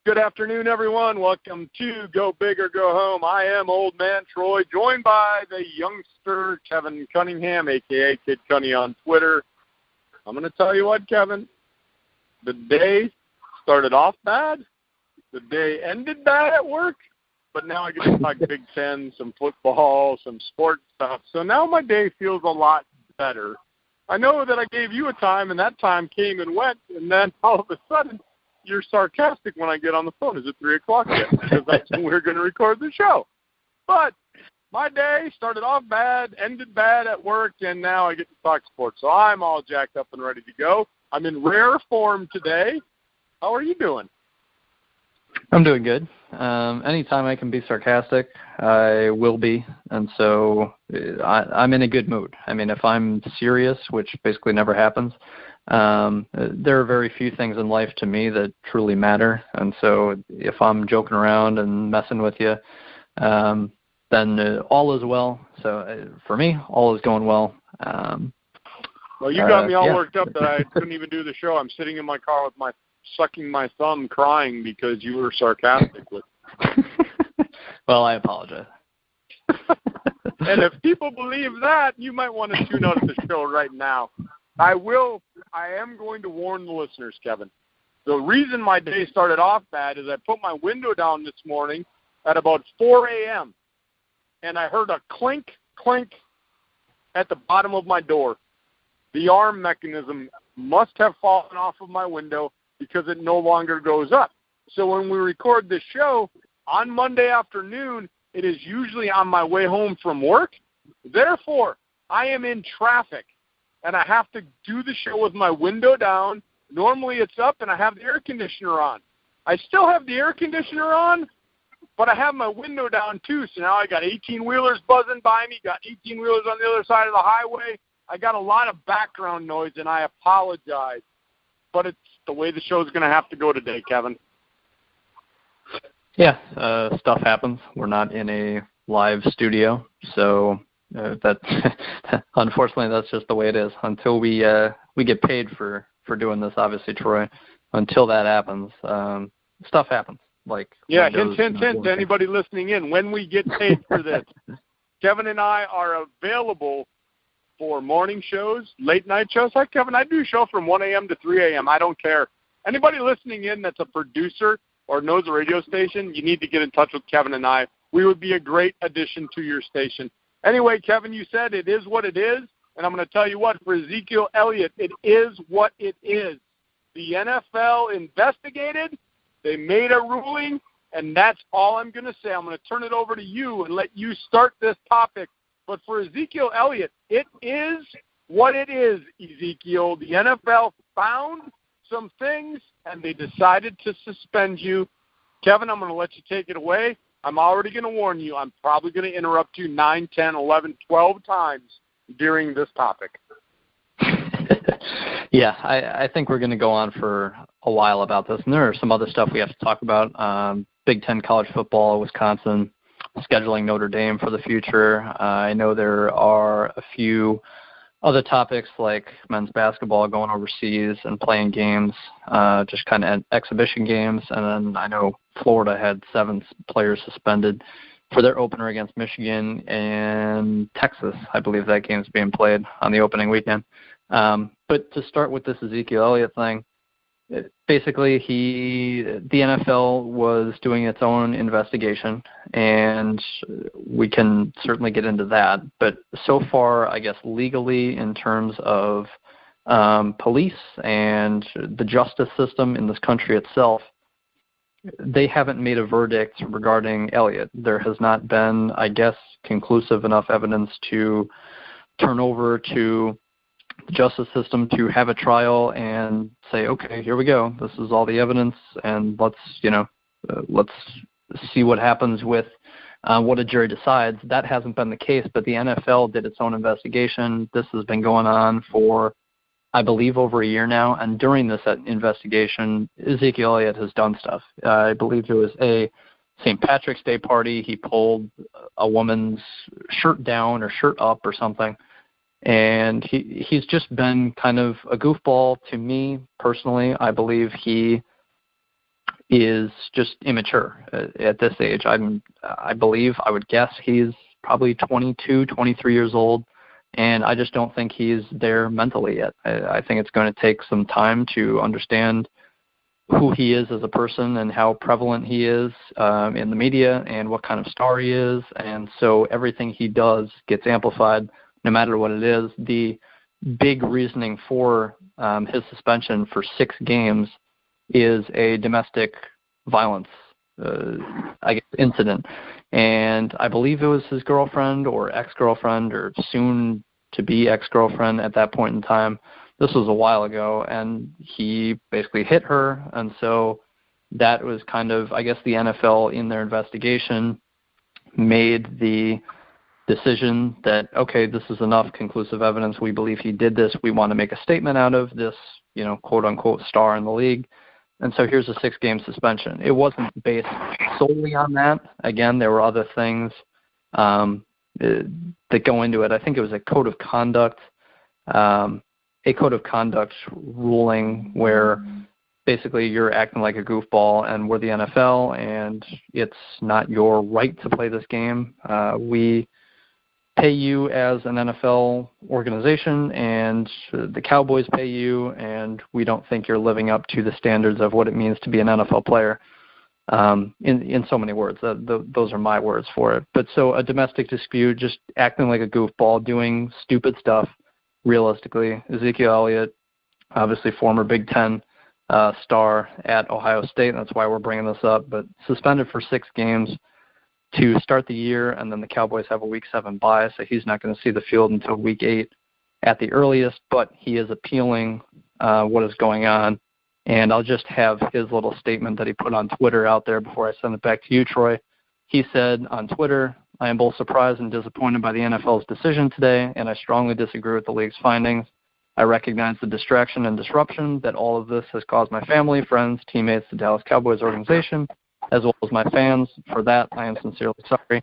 Good afternoon, everyone. Welcome to Go Big or Go Home. I am Old Man Troy, joined by the youngster, Kevin Cunningham, a.k.a. Kid Cunny on Twitter. I'm going to tell you what, Kevin. The day started off bad. The day ended bad at work. But now I get to talk Big Ten, some football, some sports stuff. So now my day feels a lot better. I know that I gave you a time, and that time came and went, and then all of a sudden you're sarcastic when I get on the phone. Is it 3 o'clock yet? Because that's when we're going to record the show. But my day started off bad, ended bad at work, and now I get to talk sports. So I'm all jacked up and ready to go. I'm in rare form today. How are you doing? I'm doing good. Anytime I can be sarcastic, I will be. And so I'm in a good mood. I mean, if I'm serious, which basically never happens, there are very few things in life to me that truly matter. And so if I'm joking around and messing with you, then all is well. So for me, all is going well. Well, you got me all worked up that I couldn't even do the show. I'm sitting in my car with sucking my thumb, crying because you were sarcastic with me. Well, I apologize. And if people believe that, you might want to tune out of the show right now. I am going to warn the listeners, Kevin. The reason my day started off bad is I put my window down this morning at about 4 a.m., and I heard a clink, clink at the bottom of my door. The arm mechanism must have fallen off of my window because it no longer goes up. So when we record this show on Monday afternoon, it is usually on my way home from work. Therefore, I am in traffic, and I have to do the show with my window down. Normally it's up, and I have the air conditioner on. I still have the air conditioner on, but I have my window down too. So now I got 18-wheelers buzzing by me, got 18-wheelers on the other side of the highway. I got a lot of background noise, and I apologize. But it's the way the show's going to have to go today, Kevin. Yeah, stuff happens. We're not in a live studio, so that unfortunately that's just the way it is. Until we get paid for doing this, obviously, Troy. Until that happens, stuff happens. Like hint to anybody listening in. When we get paid for this, Kevin and I are available for morning shows, late night shows. Heck, Kevin, I do a show from 1 a.m. to 3 a.m. I don't care. Anybody listening in that's a producer or knows a radio station, you need to get in touch with Kevin and I. We would be a great addition to your station. Anyway, Kevin, you said it is what it is, and I'm going to tell you what, for Ezekiel Elliott, it is what it is. The NFL investigated, they made a ruling, and that's all I'm going to say. I'm going to turn it over to you and let you start this topic. But for Ezekiel Elliott, it is what it is, Ezekiel. The NFL found some things, and they decided to suspend you. Kevin, I'm going to let you take it away. I'm already going to warn you. I'm probably going to interrupt you 9, 10, 11, 12 times during this topic. Yeah, I think we're going to go on for a while about this. And there are some other stuff we have to talk about. Big Ten college football, Wisconsin, scheduling Notre Dame for the future. I know there are a few other topics like men's basketball going overseas and playing games, just kind of exhibition games. And then I know Florida had 7 players suspended for their opener against Michigan, and Texas, I believe that game's being played on the opening weekend. But to start with this Ezekiel Elliott thing, basically the NFL was doing its own investigation, and we can certainly get into that. But so far, I guess legally in terms of police and the justice system in this country itself, they haven't made a verdict regarding Elliott. There has not been, I guess, conclusive enough evidence to turn over to the justice system to have a trial and say, okay, here we go. This is all the evidence, and let's see what happens with what a jury decides. That hasn't been the case, but the NFL did its own investigation. This has been going on for, I believe, over a year now, and during this investigation, Ezekiel Elliott has done stuff. I believe there was a St. Patrick's Day party. He pulled a woman's shirt down or shirt up or something, and he's just been kind of a goofball to me personally. I believe he is just immature at this age. I believe, I would guess he's probably 22, 23 years old, and I just don't think he's there mentally yet. I think it's going to take some time to understand who he is as a person and how prevalent he is in the media and what kind of star he is. And so everything he does gets amplified no matter what it is. The big reasoning for his suspension for 6 games is a domestic violence incident. And I believe it was his girlfriend or ex-girlfriend or soon-to-be ex-girlfriend at that point in time. This was a while ago, and he basically hit her. And so that was kind of, I guess, the NFL in their investigation made the decision that, okay, this is enough conclusive evidence. We believe he did this. We want to make a statement out of this, quote-unquote star in the league. And so here's a 6-game suspension. It wasn't based solely on that. Again, there were other things that go into it. I think it was a code of conduct ruling where basically you're acting like a goofball and we're the NFL and it's not your right to play this game. We pay you as an NFL organization, and the Cowboys pay you, and we don't think you're living up to the standards of what it means to be an NFL player. In so many words, those are my words for it. But so a domestic dispute, just acting like a goofball, doing stupid stuff. Realistically, Ezekiel Elliott, obviously former Big Ten star at Ohio State, and that's why we're bringing this up, but suspended for 6 games to start the year, and then the Cowboys have a Week 7 bye, so he's not going to see the field until Week 8 at the earliest, but he is appealing what is going on, and I'll just have his little statement that he put on Twitter out there before I send it back to you, Troy. He said on Twitter, "I am both surprised and disappointed by the NFL's decision today, and I strongly disagree with the league's findings. I recognize the distraction and disruption that all of this has caused my family, friends, teammates, the Dallas Cowboys organization, as well as my fans. For that, I am sincerely sorry.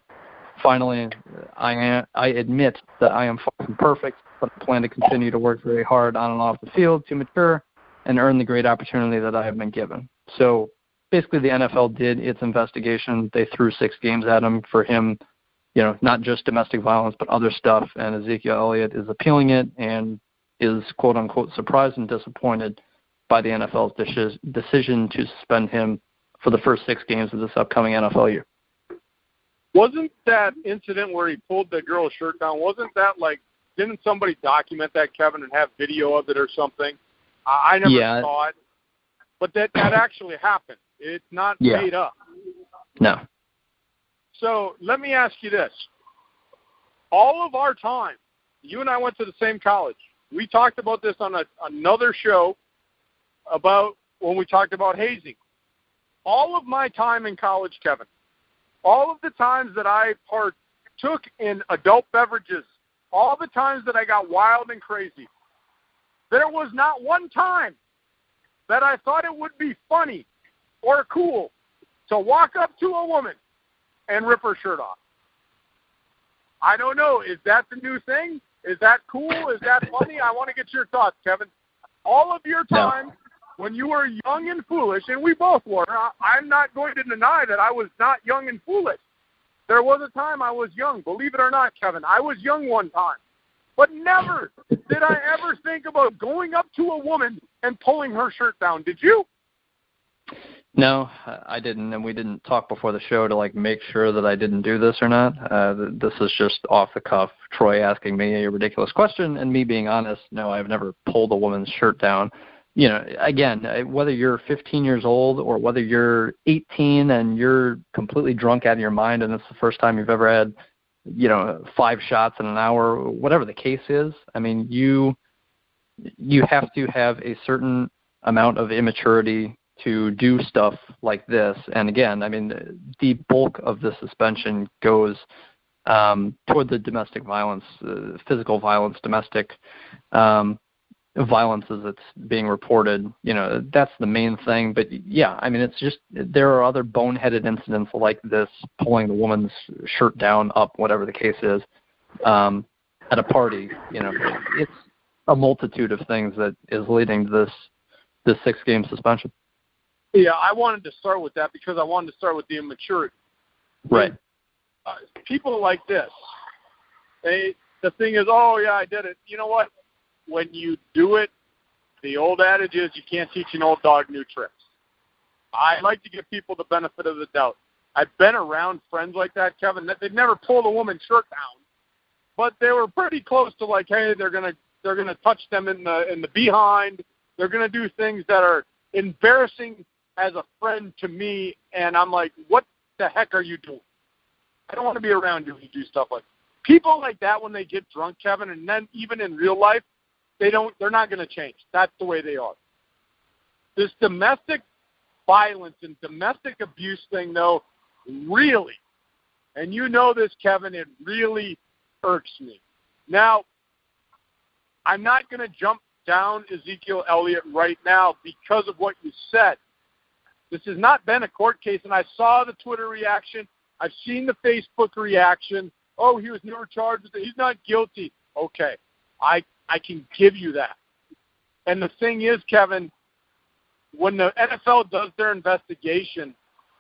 Finally, I admit that I am far from perfect, but I plan to continue to work very hard on and off the field to mature and earn the great opportunity that I have been given." So basically the NFL did its investigation. They threw 6 games at him for him, not just domestic violence, but other stuff. And Ezekiel Elliott is appealing it and is, quote unquote, surprised and disappointed by the NFL's decision to suspend him for the first 6 games of this upcoming NFL year. Wasn't that incident where he pulled the girl's shirt down, wasn't that didn't somebody document that, Kevin, and have video of it or something? I never saw it. But that actually happened. It's not made up. No. So let me ask you this. All of our time, you and I went to the same college. We talked about this on another show about when we talked about hazing. All of my time in college, Kevin, all of the times that I partook in adult beverages, all the times that I got wild and crazy, there was not one time that I thought it would be funny or cool to walk up to a woman and rip her shirt off. I don't know. Is that the new thing? Is that cool? Is that funny? I want to get your thoughts, Kevin. All of your time when you were young and foolish, and we both were, I'm not going to deny that I was not young and foolish. There was a time I was young. Believe it or not, Kevin, I was young one time. But never did I ever think about going up to a woman and pulling her shirt down. Did you? No, I didn't, and we didn't talk before the show to make sure that I didn't do this or not. This is just off the cuff, Troy asking me a ridiculous question, and me being honest. No, I've never pulled a woman's shirt down. Again, whether you're 15 years old or whether you're 18 and you're completely drunk out of your mind and it's the first time you've ever had, 5 shots in an hour, whatever the case is, I mean, you have to have a certain amount of immaturity to do stuff like this. And again, I mean, the bulk of the suspension goes toward the domestic violence, physical violence, domestic violence as it's being reported. That's the main thing. But yeah, I mean, it's just, there are other boneheaded incidents like this, pulling the woman's shirt down, up, whatever the case is, at a party. It's a multitude of things that is leading to this 6-game suspension. Yeah, I wanted to start with that because I wanted to start with the immaturity. Right. People like this, the thing is, oh, yeah, I did it. You know what? When you do it, the old adage is you can't teach an old dog new tricks. I like to give people the benefit of the doubt. I've been around friends like that, Kevin. They've never pulled a woman's shirt down, but they were pretty close to like, hey, they're gonna touch them in the behind. They're gonna do things that are embarrassing as a friend to me, and I'm like, what the heck are you doing? I don't want to be around you when you do stuff like that. People like that when they get drunk, Kevin, and then even in real life, they're not going to change. That's the way they are. This domestic violence and domestic abuse thing, though, really, and you know this, Kevin, it really irks me. Now, I'm not going to jump down Ezekiel Elliott right now because of what you said. This has not been a court case, and I saw the Twitter reaction. I've seen the Facebook reaction. Oh, he was never charged with it. He's not guilty. Okay, I can give you that. And the thing is, Kevin, when the NFL does their investigation,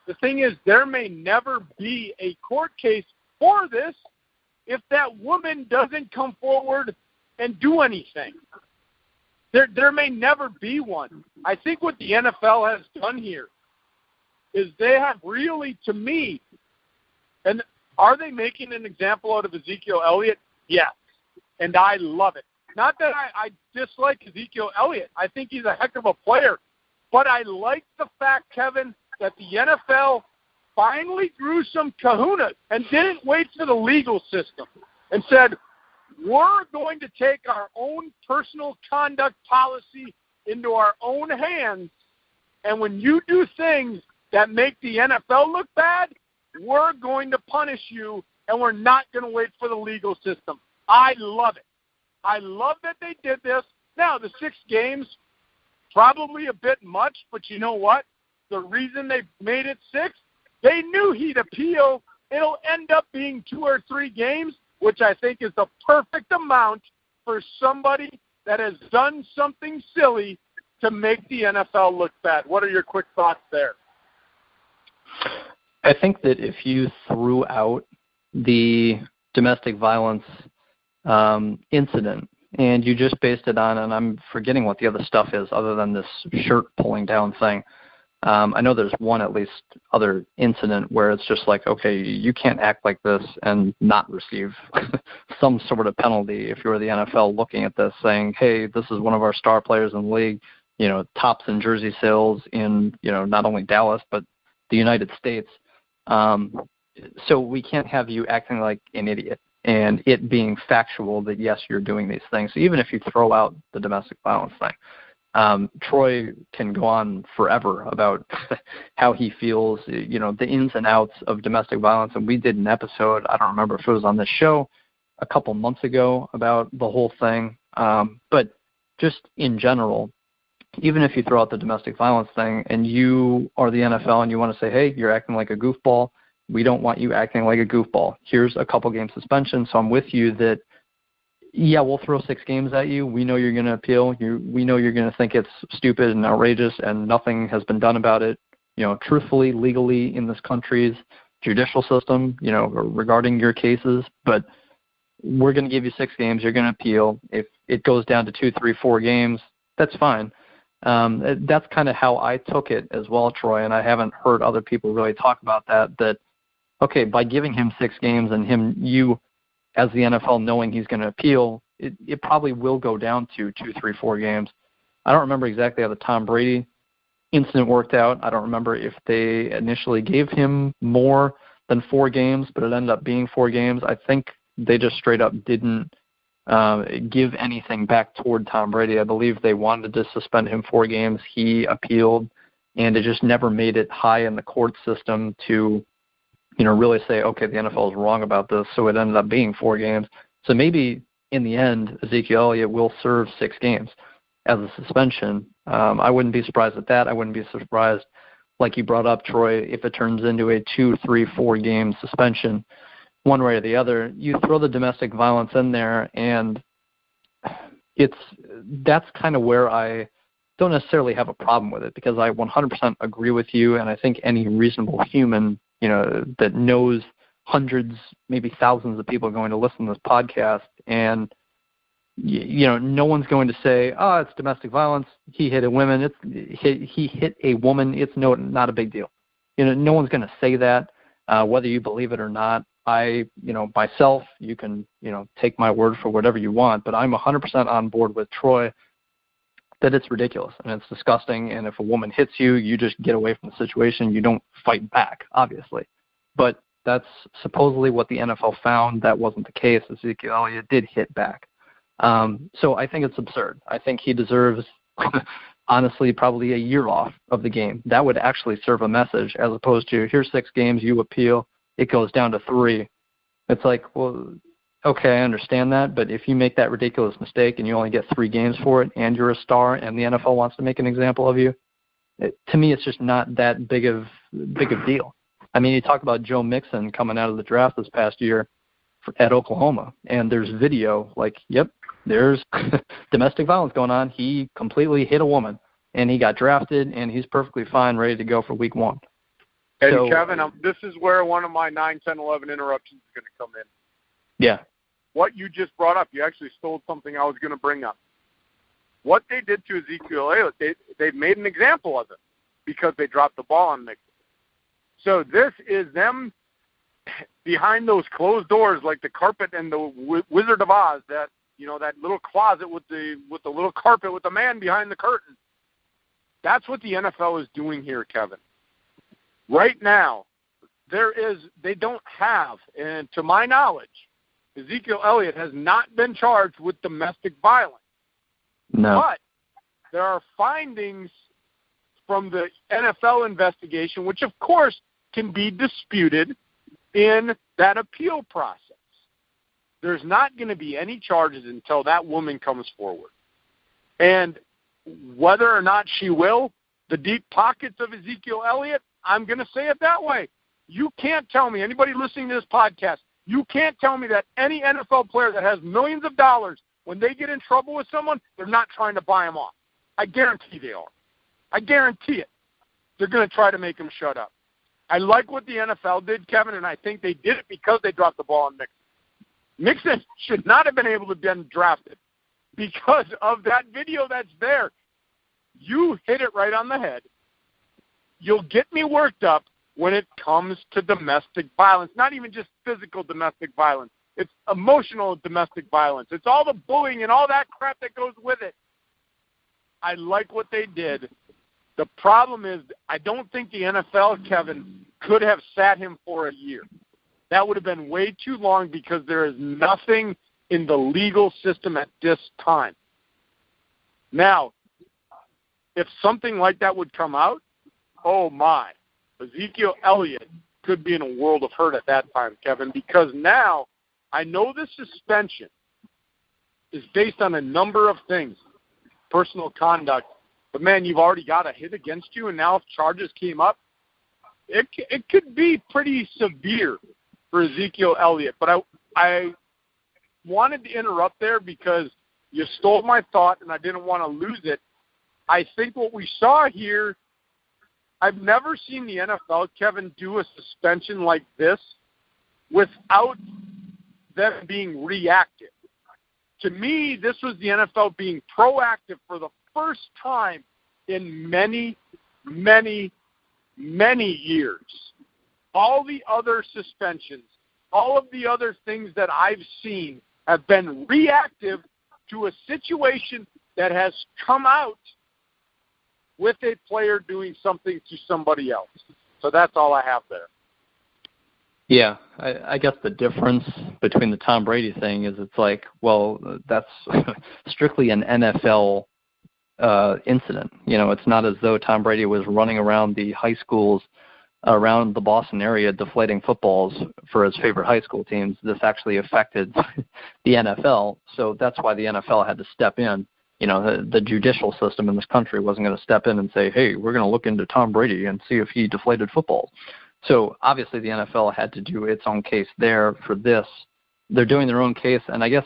the thing is there may never be a court case for this if that woman doesn't come forward and do anything. There may never be one. I think what the NFL has done here is they have really, to me, and are they making an example out of Ezekiel Elliott? Yes, and I love it. Not that I dislike Ezekiel Elliott. I think he's a heck of a player. But I like the fact, Kevin, that the NFL finally drew some kahuna and didn't wait for the legal system and said, we're going to take our own personal conduct policy into our own hands, and when you do things that make the NFL look bad, we're going to punish you, and we're not going to wait for the legal system. I love it. I love that they did this. Now, the 6 games, probably a bit much, but you know what? The reason they made it 6, they knew he'd appeal. It'll end up being 2 or 3 games, which I think is the perfect amount for somebody that has done something silly to make the NFL look bad. What are your quick thoughts there? I think that if you threw out the domestic violence incident and you just based it on, and I'm forgetting what the other stuff is other than this shirt pulling down thing. I know there's one at least other incident where it's just like, okay, you can't act like this and not receive some sort of penalty if you're the NFL looking at this saying, hey, this is one of our star players in the league, tops in jersey sales in, not only Dallas, but the United States. So we can't have you acting like an idiot and it being factual that, yes, you're doing these things. So even if you throw out the domestic violence thing, Troy can go on forever about how he feels, the ins and outs of domestic violence. And we did an episode, I don't remember if it was on this show, a couple months ago about the whole thing. But just in general, even if you throw out the domestic violence thing and you are the NFL and you want to say, hey, you're acting like a goofball, we don't want you acting like a goofball. Here's a couple game suspension. So I'm with you that, yeah, we'll throw 6 games at you. We know you're going to appeal. We know you're going to think it's stupid and outrageous and nothing has been done about it, truthfully, legally in this country's judicial system, regarding your cases. But we're going to give you 6 games. You're going to appeal. If it goes down to 2, 3, 4 games, that's fine. That's kind of how I took it as well, Troy, and I haven't heard other people really talk about that, okay, by giving him 6 games and you as the NFL knowing he's going to appeal, it probably will go down to 2, 3, 4 games. I don't remember exactly how the Tom Brady incident worked out. I don't remember if they initially gave him more than 4 games, but it ended up being 4 games. I think they just straight up didn't give anything back toward Tom Brady. I believe they wanted to suspend him 4 games. He appealed, and it just never made it high in the court system to really say, okay, the NFL is wrong about this, so it ended up being 4 games. So maybe in the end, Ezekiel Elliott will serve 6 games as a suspension. I wouldn't be surprised at that. I wouldn't be surprised, like you brought up, Troy, if it turns into a 2, 3, 4 game suspension, one way or the other. You throw the domestic violence in there, and that's kind of where I don't necessarily have a problem with it, because I 100% agree with you, and I think any reasonable human, that knows hundreds, maybe thousands of people are going to listen to this podcast, and no one's going to say, "Oh, it's domestic violence. He hit a woman. He hit a woman. It's not a big deal." No one's going to say that, whether you believe it or not. Myself, you can, take my word for whatever you want, but I'm 100% on board with Troy that it's ridiculous and it's disgusting. And if a woman hits you, you just get away from the situation. You don't fight back, obviously. But that's supposedly what the NFL found. That wasn't the case. Ezekiel Elliott did hit back. So I think it's absurd. I think he deserves, honestly, probably a year off of the game. That would actually serve a message, as opposed to, here's 6 games, you appeal, it goes down to 3. It's like, well, okay, I understand that, but if you make that ridiculous mistake and you only get 3 games for it, and you're a star, and the NFL wants to make an example of you, to me, it's just not that big of deal. I mean, you talk about Joe Mixon coming out of the draft this past year at Oklahoma, and there's video like, yep, there's domestic violence going on. He completely hit a woman, and he got drafted, and he's perfectly fine, ready to go for week 1. And so, Kevin, this is where one of my 9, 10, 11 interruptions is going to come in. Yeah. What you just brought up, you actually stole something I was going to bring up. What they did to Ezekiel Elliott, they made an example of it because they dropped the ball on Mixon. So this is them behind those closed doors, like the carpet and the Wizard of Oz, that that little closet with the little carpet with the man behind the curtain. That's what the NFL is doing here, Kevin. Right now, they don't have, and to my knowledge, Ezekiel Elliott has not been charged with domestic violence. No. But there are findings from the NFL investigation, which of course can be disputed in that appeal process. There's not going to be any charges until that woman comes forward. And whether or not she will, the deep pockets of Ezekiel Elliott, I'm going to say it that way. You can't tell me, anybody listening to this podcast, you can't tell me that any NFL player that has millions of dollars, when they get in trouble with someone, they're not trying to buy them off. I guarantee they are. I guarantee it. They're going to try to make them shut up. I like what the NFL did, Kevin, and I think they did it because they dropped the ball on Mixon. Mixon should not have been able to have been drafted because of that video that's there. You hit it right on the head. You'll get me worked up when it comes to domestic violence, not even just physical domestic violence. It's emotional domestic violence. It's all the bullying and all that crap that goes with it. I like what they did. The problem is I don't think the NFL, Kevin, could have sat him for a year. That would have been way too long because there is nothing in the legal system at this time. Now, if something like that would come out, oh my, Ezekiel Elliott could be in a world of hurt at that time, Kevin, because now I know the suspension is based on a number of things, personal conduct, but man, you've already got a hit against you, and now if charges came up, it could be pretty severe for Ezekiel Elliott. But I wanted to interrupt there because you stole my thought, and I didn't want to lose it. I think what we saw here, I've never seen the NFL, Kevin, do a suspension like this without them being reactive. To me, this was the NFL being proactive for the first time in many, many, many years. All the other suspensions, all of the other things that I've seen have been reactive to a situation that has come out with a player doing something to somebody else. So that's all I have there. Yeah, I guess the difference between the Tom Brady thing is it's like, well, that's strictly an NFL incident. It's not as though Tom Brady was running around the high schools around the Boston area deflating footballs for his favorite high school teams. This actually affected the NFL, so that's why the NFL had to step in. The judicial system in this country wasn't going to step in and say, hey, we're going to look into Tom Brady and see if he deflated footballs. So obviously the NFL had to do its own case there for this. They're doing their own case, and I guess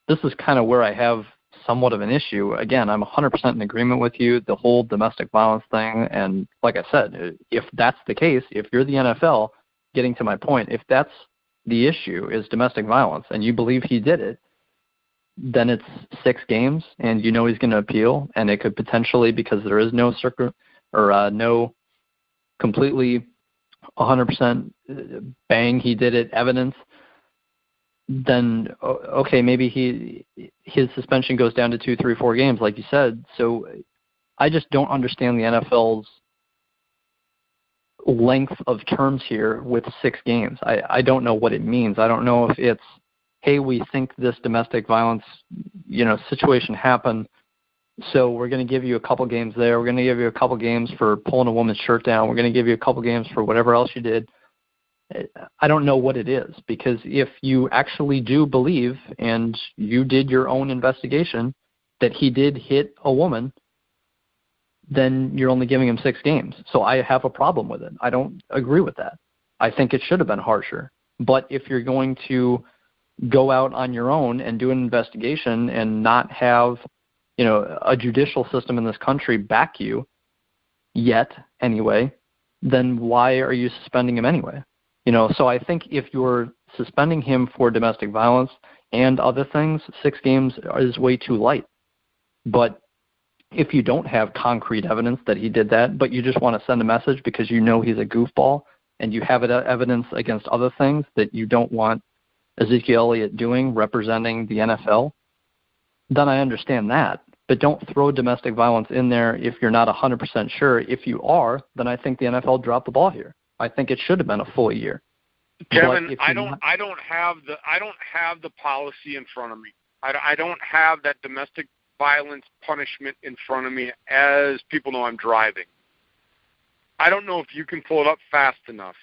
this is kind of where I have somewhat of an issue. Again, I'm 100% in agreement with you, the whole domestic violence thing. And like I said, if that's the case, if you're the NFL, getting to my point, if that's the issue is domestic violence and you believe he did it, then it's 6 games and you know he's going to appeal, and it could potentially, because there is no no completely 100% bang he did it evidence, then okay, maybe his suspension goes down to 2, 3, 4 games, like you said. So I just don't understand the NFL's length of terms here with 6 games. I don't know what it means. I don't know if it's, hey, we think this domestic violence, situation happened, so we're going to give you a couple games there. We're going to give you a couple games for pulling a woman's shirt down. We're going to give you a couple games for whatever else you did. I don't know what it is, because if you actually do believe, and you did your own investigation, that he did hit a woman, then you're only giving him 6 games. So I have a problem with it. I don't agree with that. I think it should have been harsher. But if you're going to go out on your own and do an investigation and not have, a judicial system in this country back you yet anyway, then why are you suspending him anyway? So I think if you're suspending him for domestic violence and other things, 6 games is way too light. But if you don't have concrete evidence that he did that, but you just want to send a message because he's a goofball, and you have evidence against other things that you don't want Ezekiel Elliott doing, representing the NFL, then I understand that. But don't throw domestic violence in there if you're not 100% sure. If you are, then I think the NFL dropped the ball here. I think it should have been a full year. Kevin, I don't have the policy in front of me. I don't have that domestic violence punishment in front of me. As people know, I'm driving. I don't know if you can pull it up fast enough.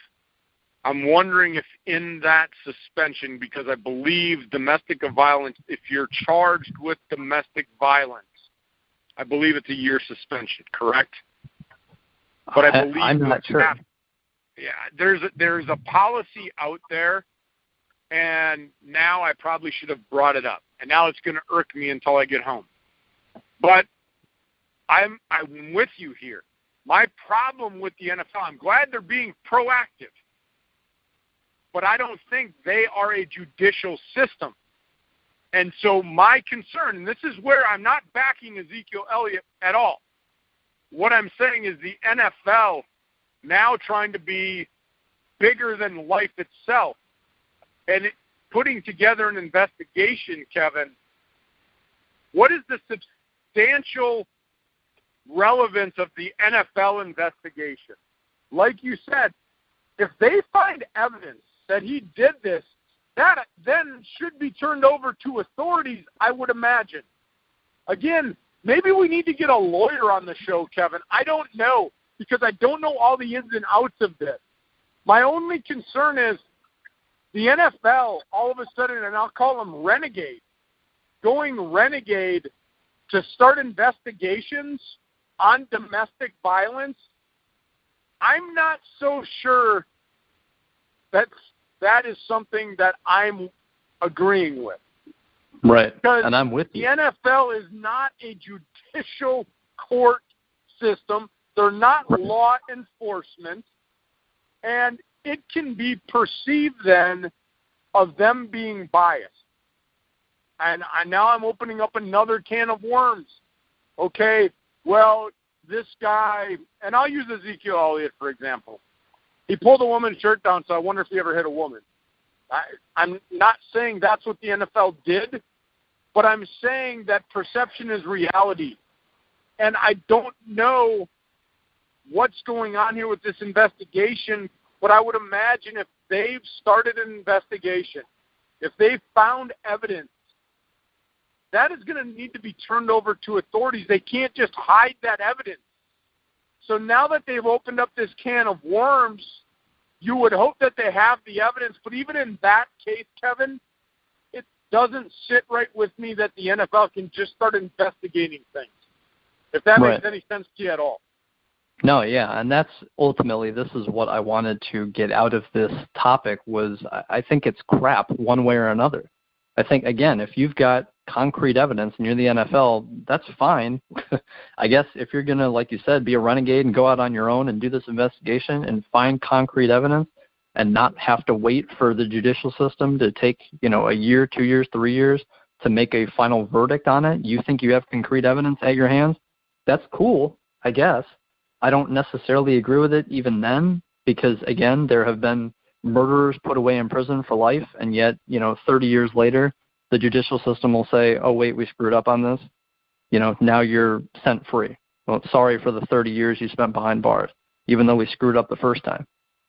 I'm wondering if in that suspension, because I believe domestic violence, if you're charged with domestic violence, I believe it's a year suspension, correct? But I believe I'm not sure. Yeah, there's a policy out there, and now I probably should have brought it up, and now it's going to irk me until I get home. But I'm with you here. My problem with the NFL, I'm glad they're being proactive, but I don't think they are a judicial system. And so my concern, and this is where I'm not backing Ezekiel Elliott at all. What I'm saying is the NFL now trying to be bigger than life itself and putting together an investigation, Kevin. What is the substantial relevance of the NFL investigation? Like you said, if they find evidence that he did this, that then should be turned over to authorities, I would imagine. Again, maybe we need to get a lawyer on the show, Kevin. I don't know, because I don't know all the ins and outs of this. My only concern is the NFL, all of a sudden, and I'll call them renegade, going renegade to start investigations on domestic violence. I'm not so sure that is something that I'm agreeing with. Right, because and I'm with you. The NFL is not a judicial court system. They're not law enforcement. And it can be perceived then of them being biased. And now I'm opening up another can of worms. Okay, well, this guy, and I'll use Ezekiel Elliott, for example. He pulled a woman's shirt down, so I wonder if he ever hit a woman. I'm not saying that's what the NFL did, but I'm saying that perception is reality. And I don't know what's going on here with this investigation, but I would imagine if they've started an investigation, if they've found evidence, that is going to need to be turned over to authorities. They can't just hide that evidence. So now that they've opened up this can of worms, you would hope that they have the evidence. But even in that case, Kevin, it doesn't sit right with me that the NFL can just start investigating things, if that makes any sense to you at all. No, yeah, and that's ultimately, this is what I wanted to get out of this topic was I think it's crap one way or another. I think, again, if you've got concrete evidence and you're the NFL, that's fine. I guess if you're going to, like you said, be a renegade and go out on your own and do this investigation and find concrete evidence and not have to wait for the judicial system to take, a year, 2 years, 3 years to make a final verdict on it, you think you have concrete evidence at your hands? That's cool, I guess. I don't necessarily agree with it even then because, again, there have been murderers put away in prison for life, and yet, 30 years later, the judicial system will say, oh, wait, we screwed up on this. Now you're sent free. Well, sorry for the 30 years you spent behind bars, even though we screwed up the first time.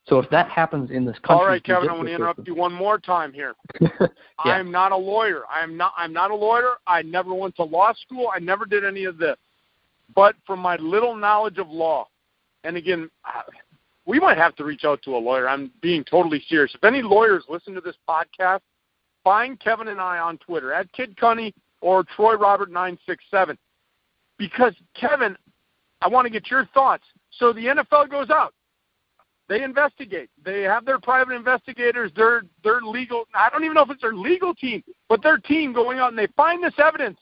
So if that happens in this country... All right, Kevin, I'm going to interrupt you one more time here. Yeah. I'm not a lawyer. I'm not a lawyer. I never went to law school. I never did any of this. But from my little knowledge of law, and again, we might have to reach out to a lawyer. I'm being totally serious. If any lawyers listen to this podcast, find Kevin and I on Twitter, at Kid Cunny or Troy Robert 967. Because, Kevin, I want to get your thoughts. So the NFL goes out. They investigate. They have their private investigators, their legal, I don't even know if it's their legal team, but their team going out and they find this evidence.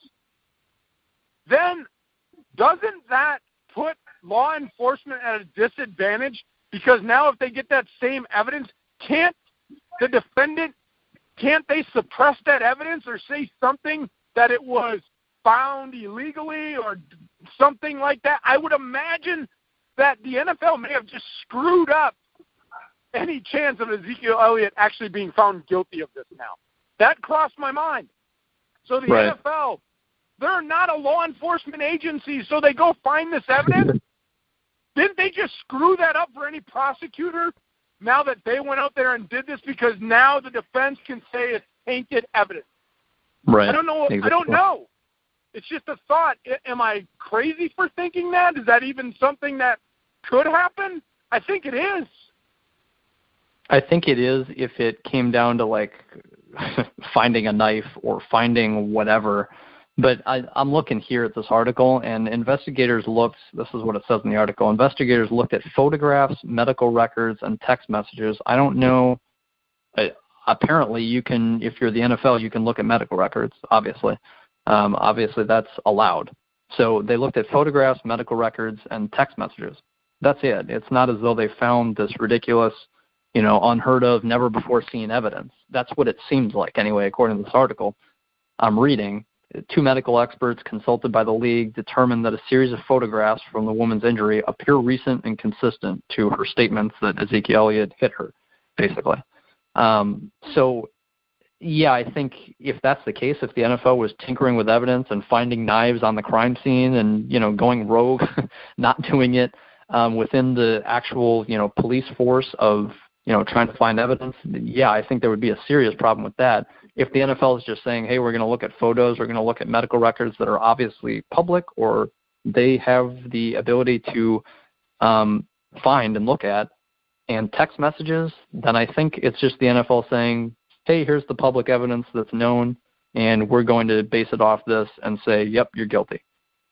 Then doesn't that put law enforcement at a disadvantage? Because now if they get that same evidence, can't the defendant, can't they suppress that evidence or say something that it was found illegally or something like that? I would imagine that the NFL may have just screwed up any chance of Ezekiel Elliott actually being found guilty of this now. That crossed my mind. So the NFL, they're not a law enforcement agency, so they go find this evidence. Didn't they just screw that up for any prosecutor now that they went out there and did this because now the defense can say it's tainted evidence? Right. I don't know. Exactly. I don't know. It's just a thought. Am I crazy for thinking that? Is that even something that could happen? I think it is. I think it is if it came down to, like, finding a knife or finding whatever. But I'm looking here at this article, and investigators looked, this is what it says in the article, investigators looked at photographs, medical records, and text messages. I don't know. Apparently, you can, if you're the NFL, you can look at medical records, obviously. Obviously, that's allowed. So they looked at photographs, medical records, and text messages. That's it. It's not as though they found this ridiculous, unheard of, never before seen evidence. That's what it seems like, anyway, according to this article I'm reading. 2 medical experts consulted by the league determined that a series of photographs from the woman's injury appear recent and consistent to her statements that Ezekiel Elliott hit her, basically. So, yeah, I think if that's the case, if the NFL was tinkering with evidence and finding knives on the crime scene and, going rogue, not doing it within the actual, police force of, trying to find evidence, yeah, I think there would be a serious problem with that. If the NFL is just saying, hey, we're going to look at photos, we're going to look at medical records that are obviously public or they have the ability to find and look at, and text messages, then I think it's just the NFL saying, hey, here's the public evidence that's known, and we're going to base it off this and say, yep, you're guilty.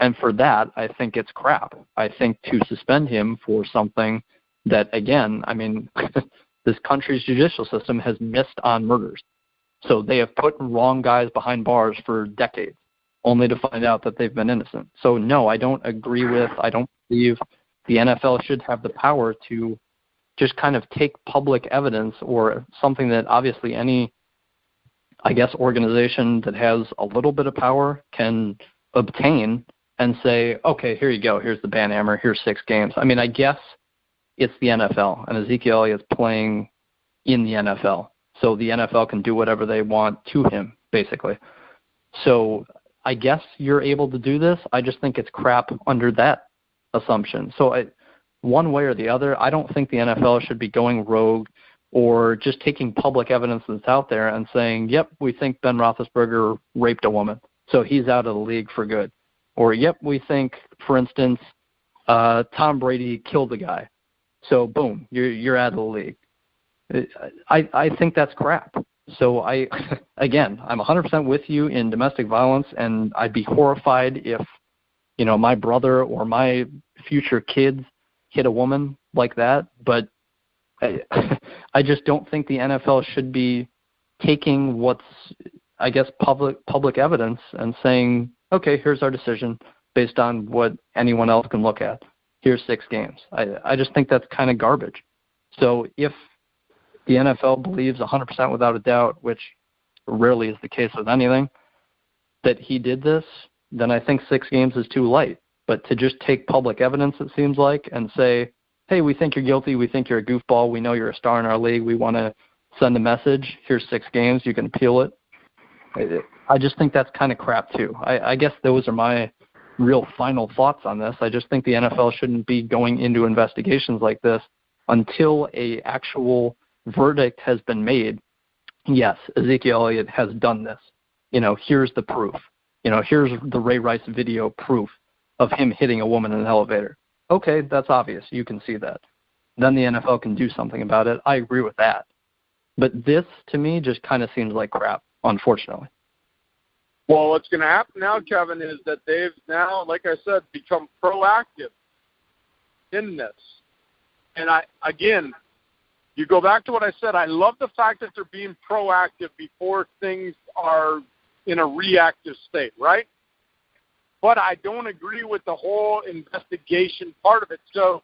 And for that, I think it's crap. I think to suspend him for something that, again, I mean, this country's judicial system has missed on murders. So they have put wrong guys behind bars for decades, only to find out that they've been innocent. So, no, I don't believe the NFL should have the power to just kind of take public evidence or something that obviously any, I guess, organization that has a little bit of power can obtain and say, okay, here you go. Here's the banhammer. Here's 6 games. I mean, I guess it's the NFL, and Ezekiel Elliott's playing in the NFL. So the NFL can do whatever they want to him, basically. So I guess you're able to do this. I just think it's crap under that assumption. So one way or the other, I don't think the NFL should be going rogue or just taking public evidence that's out there and saying, yep, we think Ben Roethlisberger raped a woman, so he's out of the league for good. Or, yep, we think, for instance, Tom Brady killed a guy, so boom, you're out of the league. I think that's crap. So again, I'm 100% with you in domestic violence, and I'd be horrified if, my brother or my future kids hit a woman like that. But I just don't think the NFL should be taking what's I guess, public evidence and saying, okay, here's our decision based on what anyone else can look at. Here's 6 games. I just think that's kind of garbage. So if the NFL believes 100% without a doubt, which rarely is the case with anything, that he did this, then I think 6 games is too light. But to just take public evidence, it seems like, and say, hey, we think you're guilty, we think you're a goofball, we know you're a star in our league, we want to send a message, here's 6 games, you can appeal it. I just think that's kind of crap too. I guess those are my real final thoughts on this. I just think the NFL shouldn't be going into investigations like this until a actual verdict has been made. Yes, Ezekiel Elliott has done this. Here's the proof. Here's the Ray Rice video proof of him hitting a woman in an elevator. Okay, that's obvious. You can see that. Then the NFL can do something about it. I agree with that. But this, to me, just kind of seems like crap, unfortunately. Well, what's going to happen now, Kevin, is that they've now, like I said, become proactive in this. And again, you go back to what I said. I love the fact that they're being proactive before things are in a reactive state, right? But I don't agree with the whole investigation part of it. So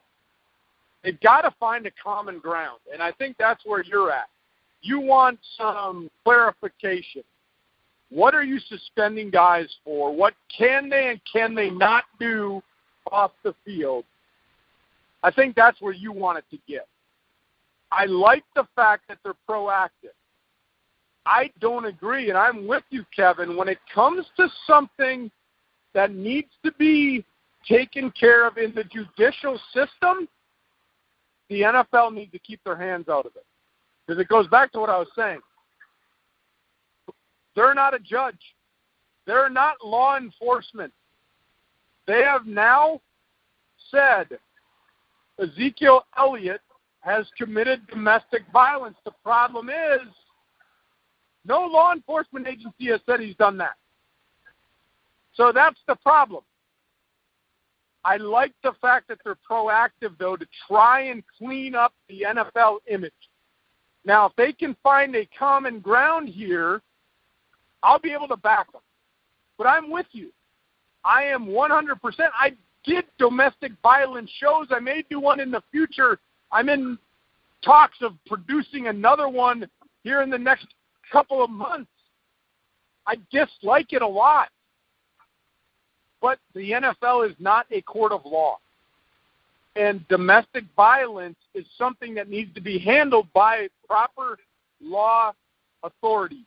they've got to find a common ground, and I think that's where you're at. You want some clarification. What are you suspending guys for? What can they and can they not do off the field? I think that's where you want it to get. I like the fact that they're proactive. I don't agree, and I'm with you, Kevin, when it comes to something that needs to be taken care of in the judicial system, the NFL needs to keep their hands out of it. Because it goes back to what I was saying. They're not a judge. They're not law enforcement. They have now said Ezekiel Elliott has committed domestic violence. The problem is no law enforcement agency has said he's done that. So that's the problem. I like the fact that they're proactive, though, to try and clean up the NFL image. Now, if they can find a common ground here, I'll be able to back them. But I'm with you. I am 100%. I did domestic violence shows. I may do one in the future. I'm in talks of producing another one here in the next couple of months. I dislike it a lot. But the NFL is not a court of law. And domestic violence is something that needs to be handled by proper law authorities.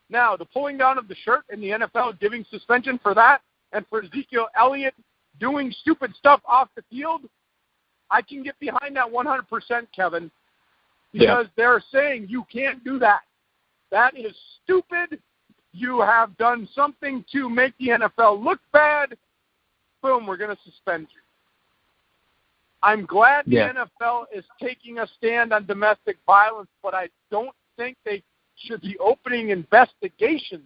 Now, the pulling down of the shirt and the NFL giving suspension for that, and for Ezekiel Elliott doing stupid stuff off the field, I can get behind that 100%, Kevin, because they're saying you can't do that. That is stupid. You have done something to make the NFL look bad. Boom, we're going to suspend you. I'm glad the NFL is taking a stand on domestic violence, but I don't think they should be opening investigations.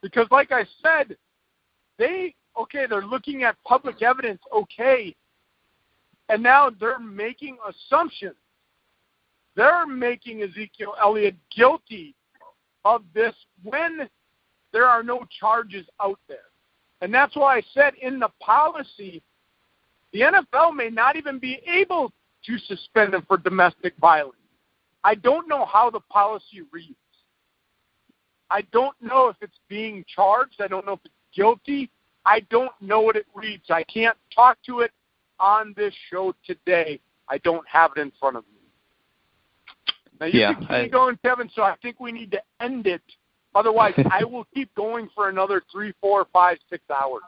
Because like I said, they're looking at public evidence, and now they're making assumptions. They're making Ezekiel Elliott guilty of this when there are no charges out there. And that's why I said in the policy, the NFL may not even be able to suspend him for domestic violence. I don't know how the policy reads. I don't know if it's being charged. I don't know if it's guilty. I don't know what it reads. I can't talk to it on this show today. I don't have it in front of me. Now, you can keep going, Kevin, so I think we need to end it. Otherwise, I will keep going for another 3, 4, 5, 6 hours.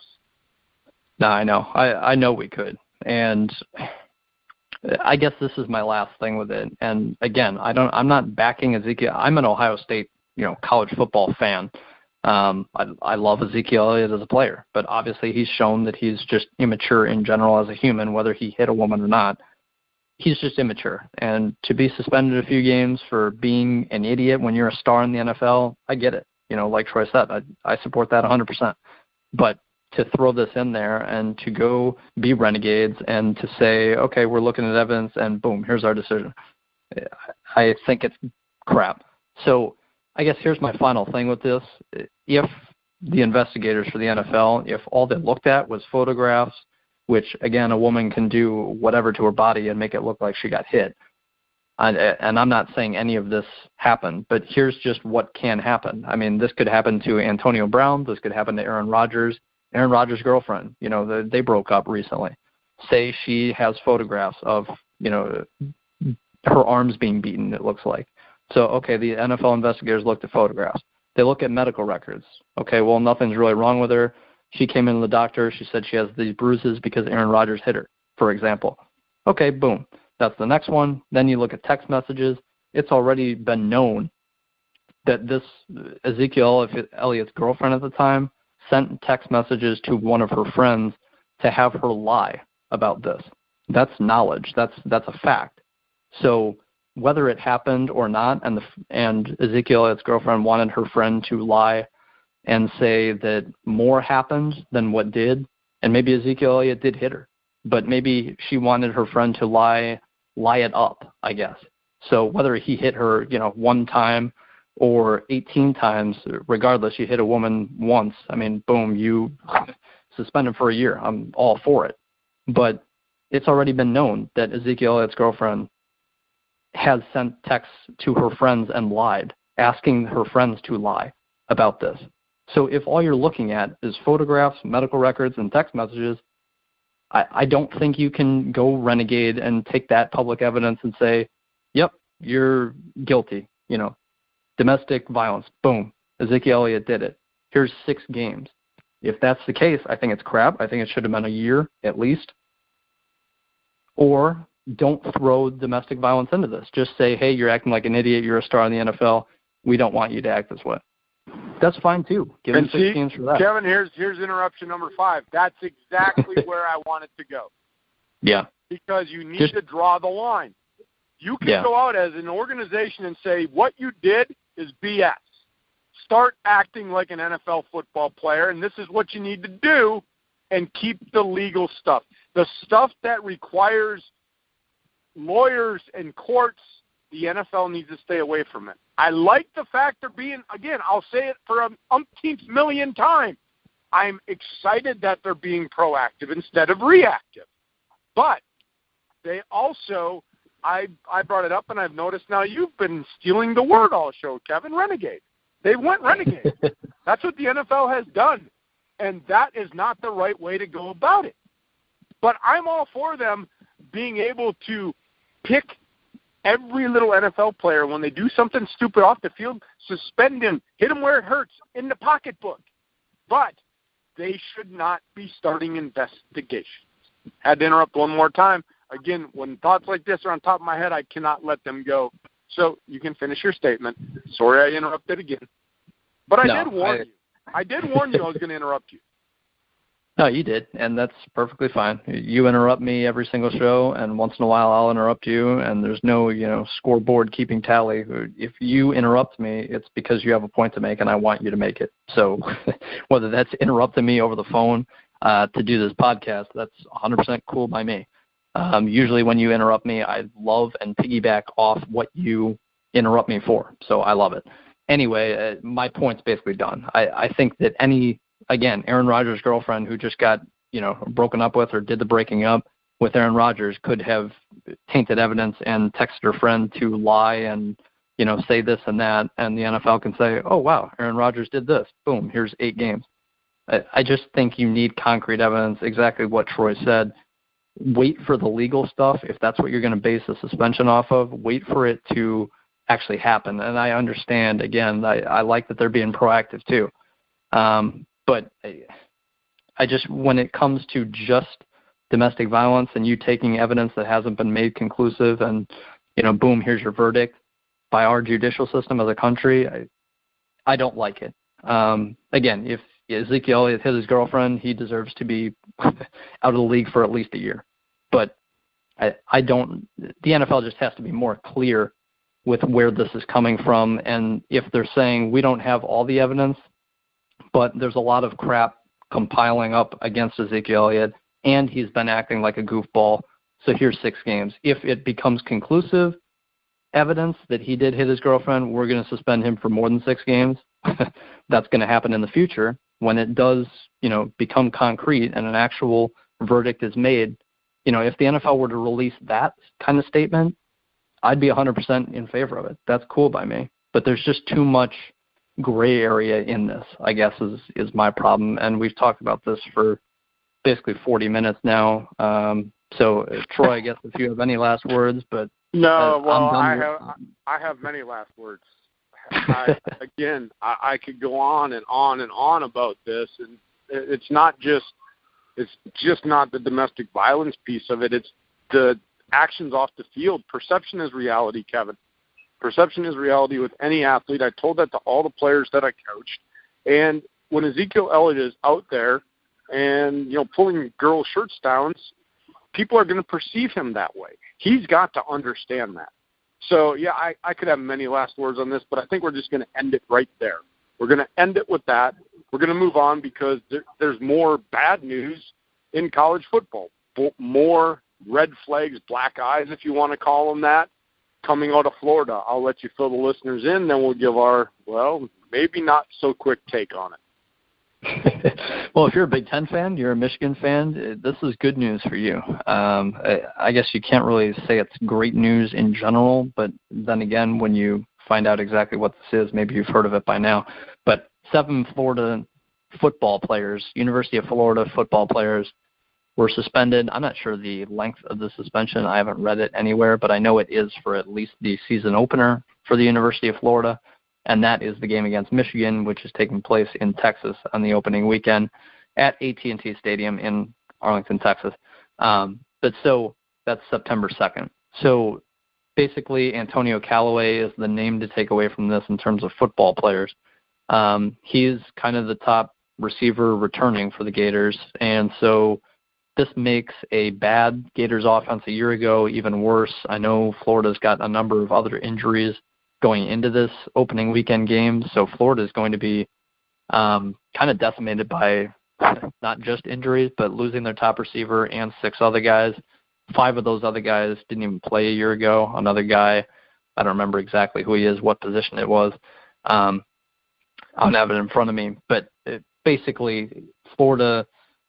No, I know. I know we could. And I guess this is my last thing with it. And, again, I'm not backing Ezekiel. I'm an Ohio State, college football fan. I love Ezekiel Elliott as a player. But, obviously, he's shown that he's just immature in general as a human, whether he hit a woman or not. He's just immature. And to be suspended a few games for being an idiot when you're a star in the NFL, I get it. Like Troy said, I support that 100%. But to throw this in there and to go be renegades and to say, okay, we're looking at evidence and boom, here's our decision, I think it's crap. So I guess here's my final thing with this. If the investigators for the NFL, if all they looked at was photographs, which, again, a woman can do whatever to her body and make it look like she got hit, and I'm not saying any of this happened, but here's just what can happen. I mean, this could happen to Antonio Brown. This could happen to Aaron Rodgers. Aaron Rodgers' girlfriend, they broke up recently. Say she has photographs of, her arms being beaten, it looks like. So, okay, the NFL investigators looked at photographs. They look at medical records. Okay, well, nothing's really wrong with her. She came in to the doctor. She said she has these bruises because Aaron Rodgers hit her, for example. Okay, boom. That's the next one. Then you look at text messages. It's already been known that this Ezekiel Elliott's girlfriend at the time sent text messages to one of her friends to have her lie about this. That's knowledge. That's a fact. So whether it happened or not, and Ezekiel Elliott's girlfriend wanted her friend to lie and say that more happened than what did, and maybe Ezekiel Elliott did hit her, but maybe she wanted her friend to lie it up, I guess. So whether he hit her, one time or 18 times, regardless, you hit a woman once, I mean, boom, you suspend him for a year. I'm all for it. But it's already been known that Ezekiel Elliott's girlfriend has sent texts to her friends and lied, asking her friends to lie about this. So if all you're looking at is photographs, medical records, and text messages, I don't think you can go renegade and take that public evidence and say, yep, you're guilty. Domestic violence, boom, Ezekiel Elliott did it. Here's 6 games. If that's the case, I think it's crap. I think it should have been a year at least. Or don't throw domestic violence into this. Just say, hey, you're acting like an idiot. You're a star in the NFL. We don't want you to act this way. That's fine, too. Give him 6 games for that. Kevin, here's interruption number 5. That's exactly where I wanted to go. Yeah. Because you need to draw the line. You can go out as an organization and say, what you did is BS. Start acting like an NFL football player, and this is what you need to do, and keep the legal stuff. The stuff that requires lawyers and courts, the NFL needs to stay away from it. I like the fact they're being, again, I'll say it for an umpteenth million time, I'm excited that they're being proactive instead of reactive. But they also, I brought it up, and I've noticed now you've been stealing the word all show, Kevin, renegade. They went renegade. That's what the NFL has done, and that is not the right way to go about it. But I'm all for them being able to pick every little NFL player when they do something stupid off the field, suspend him, hit him where it hurts, in the pocketbook. But they should not be starting investigations. Had to interrupt one more time. Again, when thoughts like this are on top of my head, I cannot let them go. So you can finish your statement. Sorry I interrupted again. But I did warn you. I did warn you I was going to interrupt you. No, you did, and that's perfectly fine. You interrupt me every single show, and once in a while I'll interrupt you, and there's no, scoreboard keeping tally. If you interrupt me, it's because you have a point to make, and I want you to make it. So whether that's interrupting me over the phone to do this podcast, that's 100% cool by me. Usually when you interrupt me, I love and piggyback off what you interrupt me for, so I love it. Anyway, my point's basically done. I think that again, Aaron Rodgers' girlfriend who just got, broken up with or did the breaking up with Aaron Rodgers could have tainted evidence and texted her friend to lie and, say this and that, and the NFL can say, oh, wow, Aaron Rodgers did this. Boom, here's 8 games. I just think you need concrete evidence, exactly what Troy said. Wait for the legal stuff. If that's what you're going to base the suspension off of, wait for it to actually happen. And I understand, again, I like that they're being proactive too. But I just, when it comes to just domestic violence and you taking evidence that hasn't been made conclusive and, boom, here's your verdict by our judicial system as a country, I don't like it. Again, if Ezekiel Elliott hit his girlfriend, he deserves to be out of the league for at least a year. But the NFL just has to be more clear with where this is coming from. And if they're saying we don't have all the evidence, but there's a lot of crap compiling up against Ezekiel Elliott, and he's been acting like a goofball, so here's 6 games. If it becomes conclusive, evidence that he did hit his girlfriend, we're going to suspend him for more than 6 games. That's going to happen in the future when it does, become concrete and an actual verdict is made. If the NFL were to release that kind of statement, I'd be 100% in favor of it. That's cool by me. But there's just too much gray area in this, I guess, is my problem. And we've talked about this for basically 40 minutes now. So, Troy, I guess if you have any last words, but no, well, I have many last words. I could go on and on and on about this, and it's just not the domestic violence piece of it. It's the actions off the field. Perception is reality, Kevin. Perception is reality with any athlete. I told that to all the players that I coached. And when Ezekiel Elliott is out there and, pulling girls' shirts down, people are going to perceive him that way. He's got to understand that. So, yeah, I could have many last words on this, but I think we're just going to end it right there. We're going to end it with that. We're going to move on because there's more bad news in college football, more red flags, black eyes, if you want to call them that, coming out of Florida. I'll let you fill the listeners in, then we'll give our, maybe not so quick take on it. Well, if you're a Big Ten fan, you're a Michigan fan, this is good news for you. I guess you can't really say it's great news in general, but then again, when you find out exactly what this is, maybe you've heard of it by now. But 7 Florida football players, University of Florida football players, were suspended. I'm not sure the length of the suspension. I haven't read it anywhere, but I know it is for at least the season opener for the University of Florida, and that is the game against Michigan, which is taking place in Texas on the opening weekend at AT&T Stadium in Arlington, Texas. But so that's September 2nd. So basically, Antonio Callaway is the name to take away from this in terms of football players. He's kind of the top receiver returning for the Gators, and so this makes a bad Gators offense a year ago even worse. I know Florida's got a number of other injuries going into this opening weekend game, so Florida is going to be kind of decimated by not just injuries, but losing their top receiver and 6 other guys. 5 of those other guys didn't even play a year ago. Another guy, I don't remember exactly who he is, what position it was. I don't have it in front of me, but basically Florida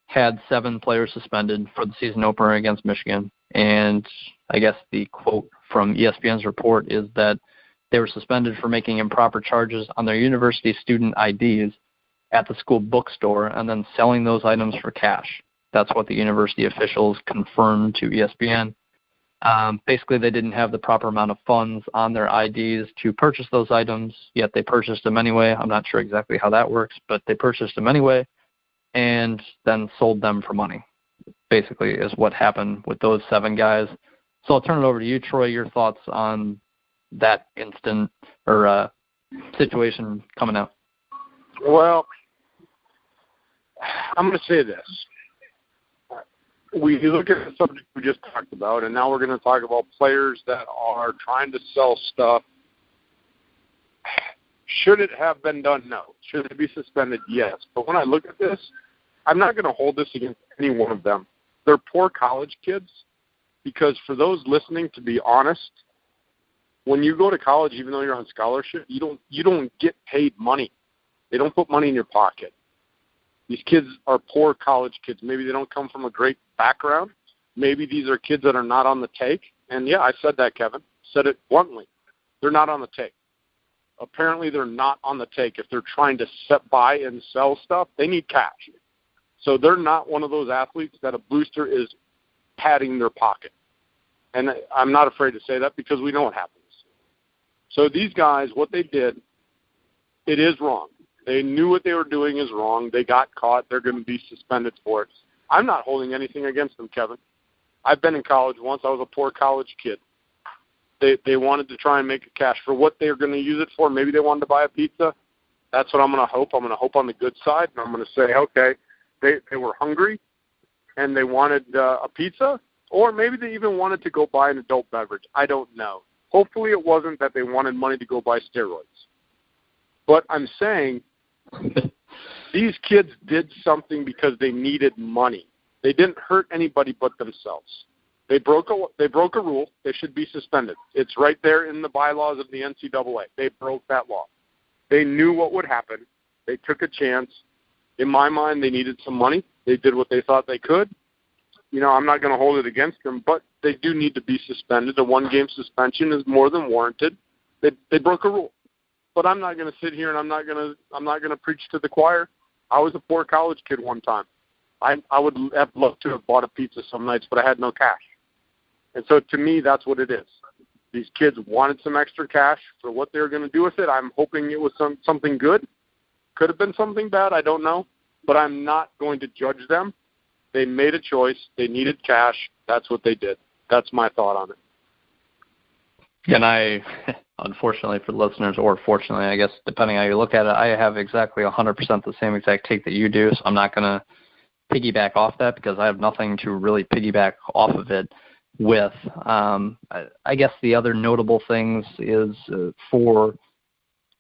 had 7 players suspended for the season opener against Michigan, and I guess the quote from ESPN's report is that they were suspended for making improper charges on their university student IDs at the school bookstore and then selling those items for cash. That's what the university officials confirmed to ESPN. Basically, they didn't have the proper amount of funds on their IDs to purchase those items, yet they purchased them anyway. I'm not sure exactly how that works, but they purchased them anyway and then sold them for money, basically, is what happened with those 7 guys. So I'll turn it over to you, Troy, your thoughts on that instant or situation coming out. Well, I'm going to say this. We look at the subject we just talked about, and now we're going to talk about players that are trying to sell stuff. Should it have been done? No. Should it be suspended? Yes. But when I look at this, I'm not going to hold this against any one of them. They're poor college kids because for those listening, to be honest, when you go to college, even though you're on scholarship, you don't get paid money. They don't put money in your pocket. These kids are poor college kids. Maybe they don't come from a great background. Maybe these are kids that are not on the take. And, yeah, I said that, Kevin. Said it bluntly. They're not on the take. Apparently they're not on the take. If they're trying to buy and sell stuff, they need cash. So they're not one of those athletes that a booster is padding their pocket. And I'm not afraid to say that because we know what happens. So these guys, what they did, it is wrong. They knew what they were doing is wrong. They got caught. They're going to be suspended for it. I'm not holding anything against them, Kevin. I've been in college once. I was a poor college kid. They wanted to try and make a cash for what they're going to use it for. Maybe they wanted to buy a pizza. That's what I'm going to hope. I'm going to hope on the good side, and I'm going to say, okay, they were hungry and they wanted a pizza, or maybe they even wanted to go buy an adult beverage. I don't know. Hopefully it wasn't that they wanted money to go buy steroids. But I'm saying these kids did something because they needed money. They didn't hurt anybody but themselves. They broke a rule. They should be suspended. It's right there in the bylaws of the NCAA. They broke that law. They knew what would happen. They took a chance. In my mind, they needed some money. They did what they thought they could. I'm not going to hold it against them, but they do need to be suspended. A one-game suspension is more than warranted. They broke a rule. But I'm not going to sit here and I'm not going to preach to the choir. I was a poor college kid one time. I would have loved to have bought a pizza some nights, but I had no cash. And so to me, that's what it is. These kids wanted some extra cash for what they were going to do with it. I'm hoping it was something good. Could have been something bad. I don't know. But I'm not going to judge them. They made a choice. They needed cash. That's what they did. That's my thought on it. And I, unfortunately for listeners, or fortunately, I guess, depending how you look at it, I have exactly 100% the same exact take that you do. So I'm not going to piggyback off that because I have nothing to really piggyback off of it with. I guess the other notable things is for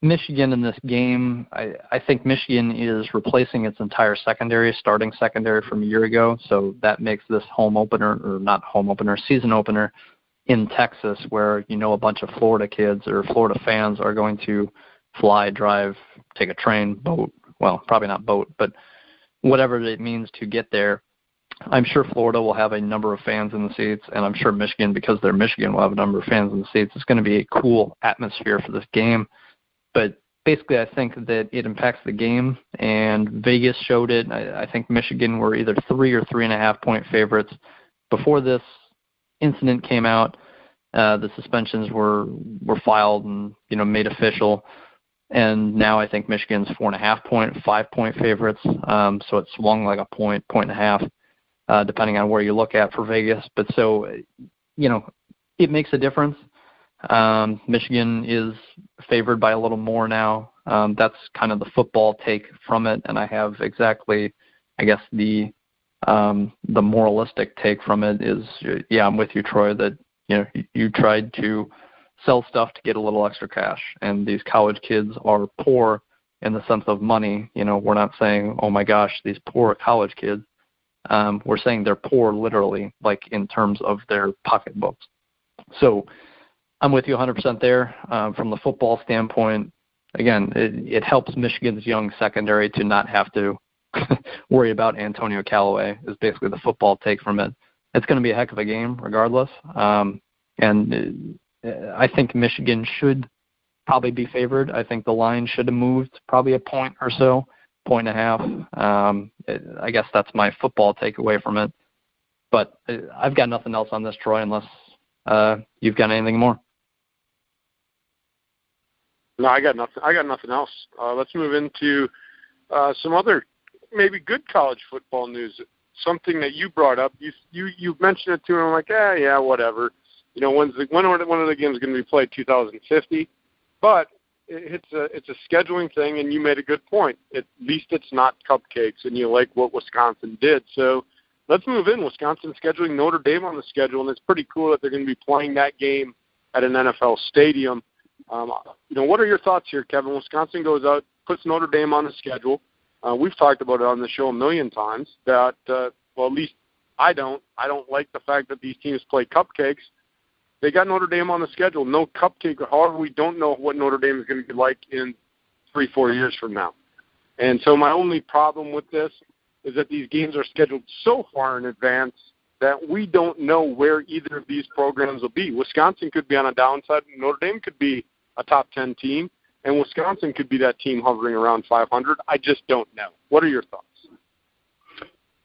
Michigan in this game, I think Michigan is replacing its entire starting secondary from a year ago. So that makes this season opener in Texas where, a bunch of Florida kids or Florida fans are going to fly, drive, take a train, boat. Well, probably not boat, but whatever it means to get there. I'm sure Florida will have a number of fans in the seats, and I'm sure Michigan, because they're Michigan, will have a number of fans in the seats. It's going to be a cool atmosphere for this game. But basically, I think that it impacts the game, and Vegas showed it. I think Michigan were either 3 or 3.5 point favorites. Before this incident came out, the suspensions were filed and made official. And now I think Michigan's 4.5 5 point favorites. So it swung like a point and a half, depending on where you look at for Vegas. But so, it makes a difference. Michigan is favored by a little more now. That's kind of the football take from it. And I have exactly, I guess, the moralistic take from it is, I'm with you, Troy, that, you tried to sell stuff to get a little extra cash. And these college kids are poor in the sense of money. We're not saying, oh my gosh, these poor college kids. We're saying they're poor literally, like in terms of their pocketbooks. So I'm with you 100% there. From the football standpoint, again, it helps Michigan's young secondary to not have to worry about Antonio Callaway is basically the football take from it. It's going to be a heck of a game regardless. And I think Michigan should probably be favored. I think the line should have moved probably a point or so, 1.5. I guess that's my football takeaway from it. But I've got nothing else on this, Troy, unless you've got anything more. No, I got nothing else. Let's move into some other maybe good college football news. Something that you brought up. You mentioned it to me. I'm like, yeah, whatever. When are one of the games going to be played? 2050. But it's a scheduling thing, and you made a good point. At least it's not cupcakes, and you like what Wisconsin did. So let's move in. Wisconsin scheduling Notre Dame on the schedule, and it's pretty cool that they're going to be playing that game at an NFL stadium. What are your thoughts here, Kevin? Wisconsin goes out, puts Notre Dame on the schedule. We've talked about it on the show a million times that, at least I don't like the fact that these teams play cupcakes. They got Notre Dame on the schedule. No cupcake. However, we don't know what Notre Dame is going to be like in 3-4 years from now. And so my only problem with this is that these games are scheduled so far in advance that we don't know where either of these programs will be. Wisconsin could be on a downside. Notre Dame could be a top 10 team. And Wisconsin could be that team hovering around 500. I just don't know. What are your thoughts?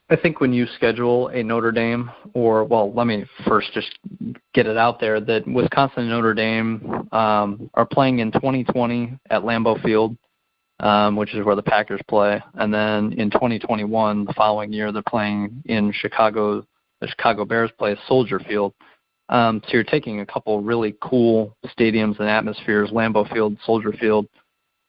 I think when you schedule a Notre Dame let me first just get it out there that Wisconsin and Notre Dame are playing in 2020 at Lambeau Field, which is where the Packers play. And then in 2021, the following year, they're playing in Chicago. The Chicago Bears play at Soldier Field. So you're taking a couple really cool stadiums and atmospheres, Lambeau Field, Soldier Field,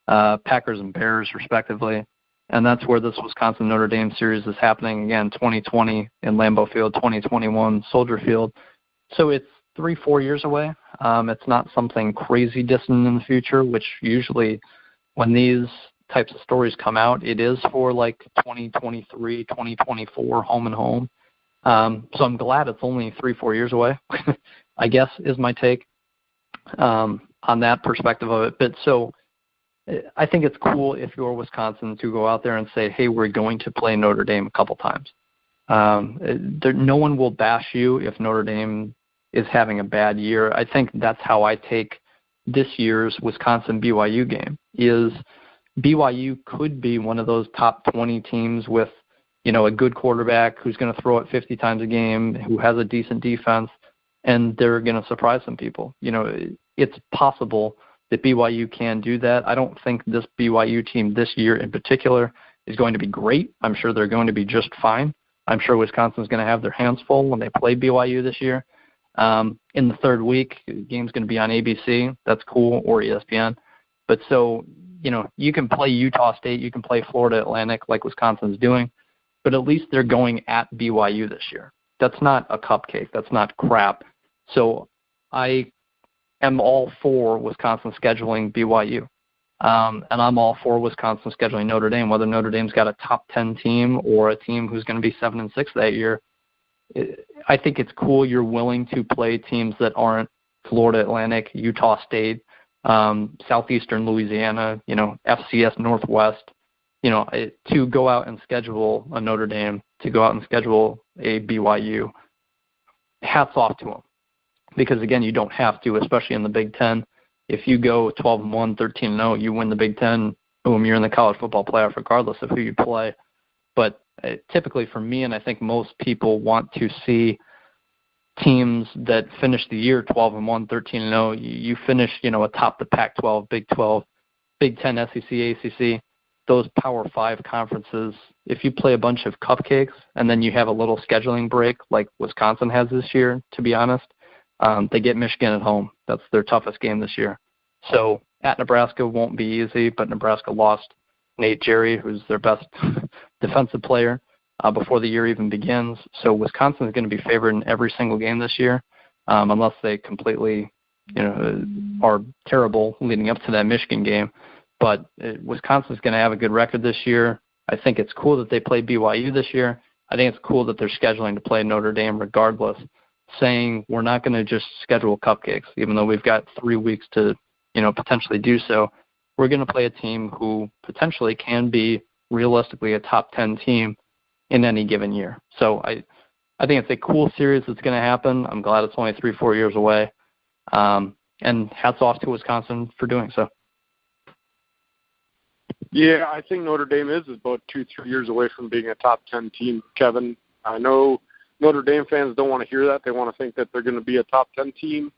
Packers and Bears, respectively. And that's where this Wisconsin-Notre Dame series is happening, again, 2020 in Lambeau Field, 2021 Soldier Field. So it's 3-4 years away. It's not something crazy distant in the future, which usually when these types of stories come out, it is for like 2023, 2024, home and home. So I'm glad it's only 3-4 years away, I guess, is my take on that perspective of it. But so I think it's cool if you're Wisconsin to go out there and say, hey, we're going to play Notre Dame a couple times. No one will bash you if Notre Dame is having a bad year. I think that's how I take this year's Wisconsin-BYU game, is BYU could be one of those top 20 teams with, a good quarterback who's going to throw it 50 times a game, who has a decent defense, and they're going to surprise some people. It's possible that BYU can do that. I don't think this BYU team this year in particular is going to be great. I'm sure they're going to be just fine. I'm sure Wisconsin's going to have their hands full when they play BYU this year. In the third week, the game's going to be on ABC. That's cool, or ESPN. But so, you can play Utah State, you can play Florida Atlantic like Wisconsin's doing, but at least they're going at BYU this year. That's not a cupcake. That's not crap. So I am all for Wisconsin scheduling BYU. And I'm all for Wisconsin scheduling Notre Dame, whether Notre Dame's got a top 10 team or a team who's going to be 7-6 that year. I think it's cool you're willing to play teams that aren't Florida Atlantic, Utah State, Southeastern Louisiana, FCS Northwest, to go out and schedule a Notre Dame, to go out and schedule a BYU. Hats off to them. Because, again, you don't have to, especially in the Big Ten. If you go 12-1, 13-0, you win the Big Ten, boom, you're in the college football playoff regardless of who you play. But typically for me, and I think most people want to see teams that finish the year 12-1, 13-0. You finish, atop the Pac-12, Big 12, Big 10, SEC, ACC, those Power 5 conferences. If you play a bunch of cupcakes and then you have a little scheduling break like Wisconsin has this year, to be honest, they get Michigan at home. That's their toughest game this year. So at Nebraska won't be easy, but Nebraska lost Nate Jerry, who's their best defensive player, before the year even begins. So Wisconsin is going to be favored in every single game this year, unless they completely, are terrible leading up to that Michigan game. But Wisconsin is going to have a good record this year. I think it's cool that they play BYU this year. I think it's cool that they're scheduling to play Notre Dame regardless, saying we're not going to just schedule cupcakes, even though we've got 3 weeks to, potentially do so. We're going to play a team who potentially can be realistically a top 10 team in any given year. So I think it's a cool series that's going to happen. I'm glad it's only 3-4 years away. And hats off to Wisconsin for doing so. Yeah, I think Notre Dame is about 2-3 years away from being a top 10 team, Kevin. I know Notre Dame fans don't want to hear that. They want to think that they're going to be a top 10 team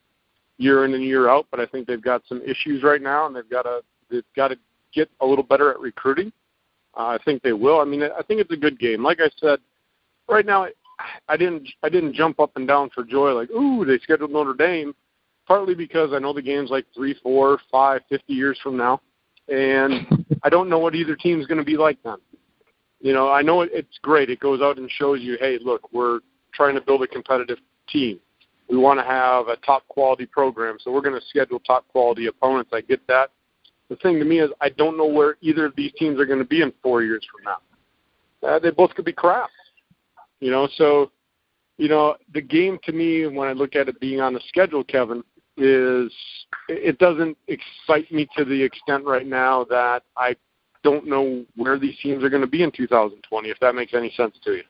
year in and year out, but I think they've got some issues right now, and they've got to get a little better at recruiting. I think they will. I mean, I think it's a good game. Like I said, right now I didn't jump up and down for joy like, ooh, they scheduled Notre Dame, partly because I know the game's like 3, 4, 5, 50 years from now, and I don't know what either team's going to be like then. I know it's great. It goes out and shows you, hey, look, we're trying to build a competitive team. We want to have a top-quality program, so we're going to schedule top-quality opponents. I get that. The thing to me is I don't know where either of these teams are going to be in 4 years from now. They both could be crap. So, the game to me, when I look at it being on the schedule, Kevin, is it doesn't excite me to the extent right now that I don't know where these teams are going to be in 2020, if that makes any sense to you.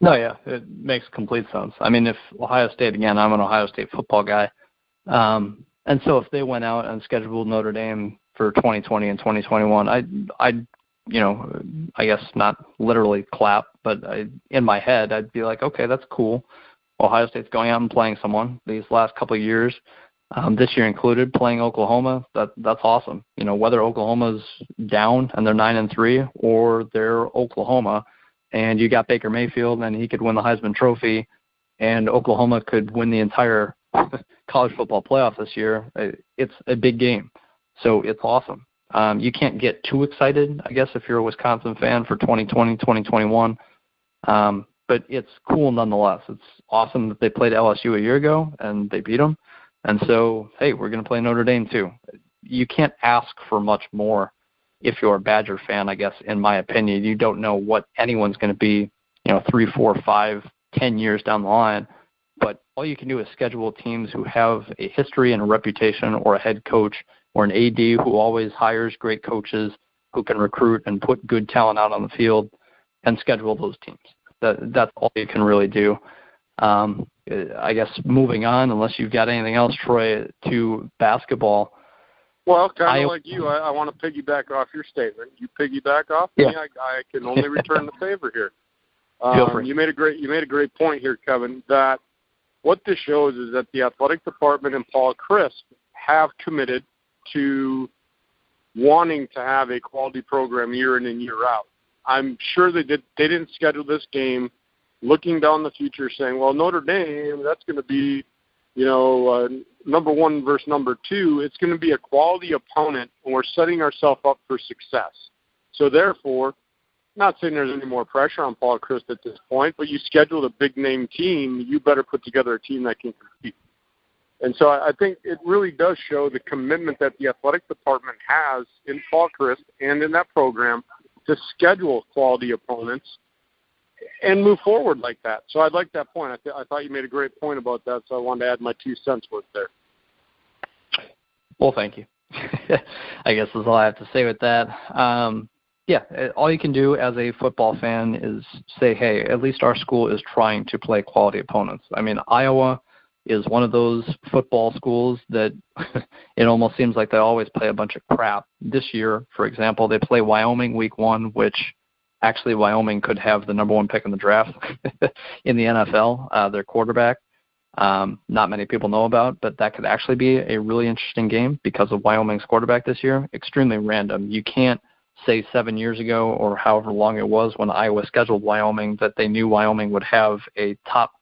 No, yeah, it makes complete sense. I mean, if Ohio State, again, I'm an Ohio State football guy, and so if they went out and scheduled Notre Dame for 2020 and 2021, I'd I guess not literally clap, but in my head, I'd be like, okay, that's cool. Ohio State's going out and playing someone these last couple of years, this year included, playing Oklahoma. That's awesome. Whether Oklahoma's down and they're 9-3 or they're Oklahoma, and you got Baker Mayfield and he could win the Heisman Trophy, and Oklahoma could win the entire college football playoff this year. It's a big game, so it's awesome. You can't get too excited, I guess, if you're a Wisconsin fan for 2020, 2021. But it's cool nonetheless. It's awesome that they played LSU a year ago and they beat them. And so, hey, we're going to play Notre Dame too. You can't ask for much more if you're a Badger fan, I guess, in my opinion. You don't know what anyone's going to be 3, 4, 5, 10 years down the line. But all you can do is schedule teams who have a history and a reputation, or a head coach or an AD who always hires great coaches who can recruit and put good talent out on the field, and schedule those teams. That's all you can really do. I guess moving on, unless you've got anything else, Troy, to basketball. Well, kind of like you, I want to piggyback off your statement. You piggyback off me, I can only return the favor here. Feel free. You made a great point here, Kevin, that what this shows is that the athletic department and Paul Chryst have committed to wanting to have a quality program year in and year out. I'm sure they didn't schedule this game looking down the future saying, well, Notre Dame, that's going to be, number one versus number two. It's going to be a quality opponent, and we're setting ourselves up for success. So therefore, not saying there's any more pressure on Paul Chryst at this point, but you scheduled a big-name team, you better put together a team that can compete. And so I think it really does show the commitment that the athletic department has in Paul Chryst and in that program to schedule quality opponents and move forward like that. So I like that point. I thought you made a great point about that, so I wanted to add my 2 cents worth there. Well, thank you. I guess that's all I have to say with that. All you can do as a football fan is say, hey, at least our school is trying to play quality opponents. I mean, Iowa is one of those football schools that it almost seems like they always play a bunch of crap. This year, for example, they play Wyoming week 1, which actually Wyoming could have the number 1 pick in the draft in the NFL, their quarterback. Not many people know about, but that could actually be a really interesting game because of Wyoming's quarterback this year. Extremely random. You can't say 7 years ago or however long it was when Iowa scheduled Wyoming that they knew Wyoming would have a top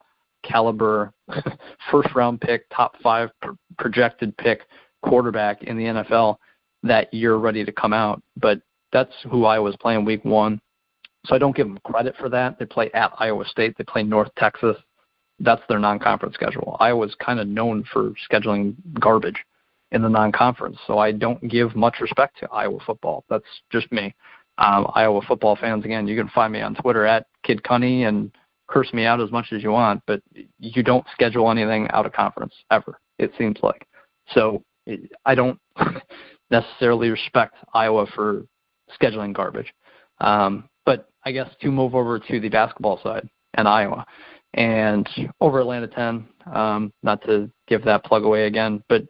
caliber first-round pick, top 5 projected pick quarterback in the NFL that year ready to come out. But that's who Iowa's playing week 1. So I don't give them credit for that. They play at Iowa State. They play North Texas. That's their non-conference schedule. Iowa's kind of known for scheduling garbage in the non-conference, so I don't give much respect to Iowa football. That's just me. Iowa football fans, again, you can find me on Twitter at KidCunny and curse me out as much as you want, but you don't schedule anything out of conference ever, it seems like. So I don't necessarily respect Iowa for scheduling garbage. But I guess to move over to the basketball side and Iowa, and over Atlanta 10, not to give that plug away again, but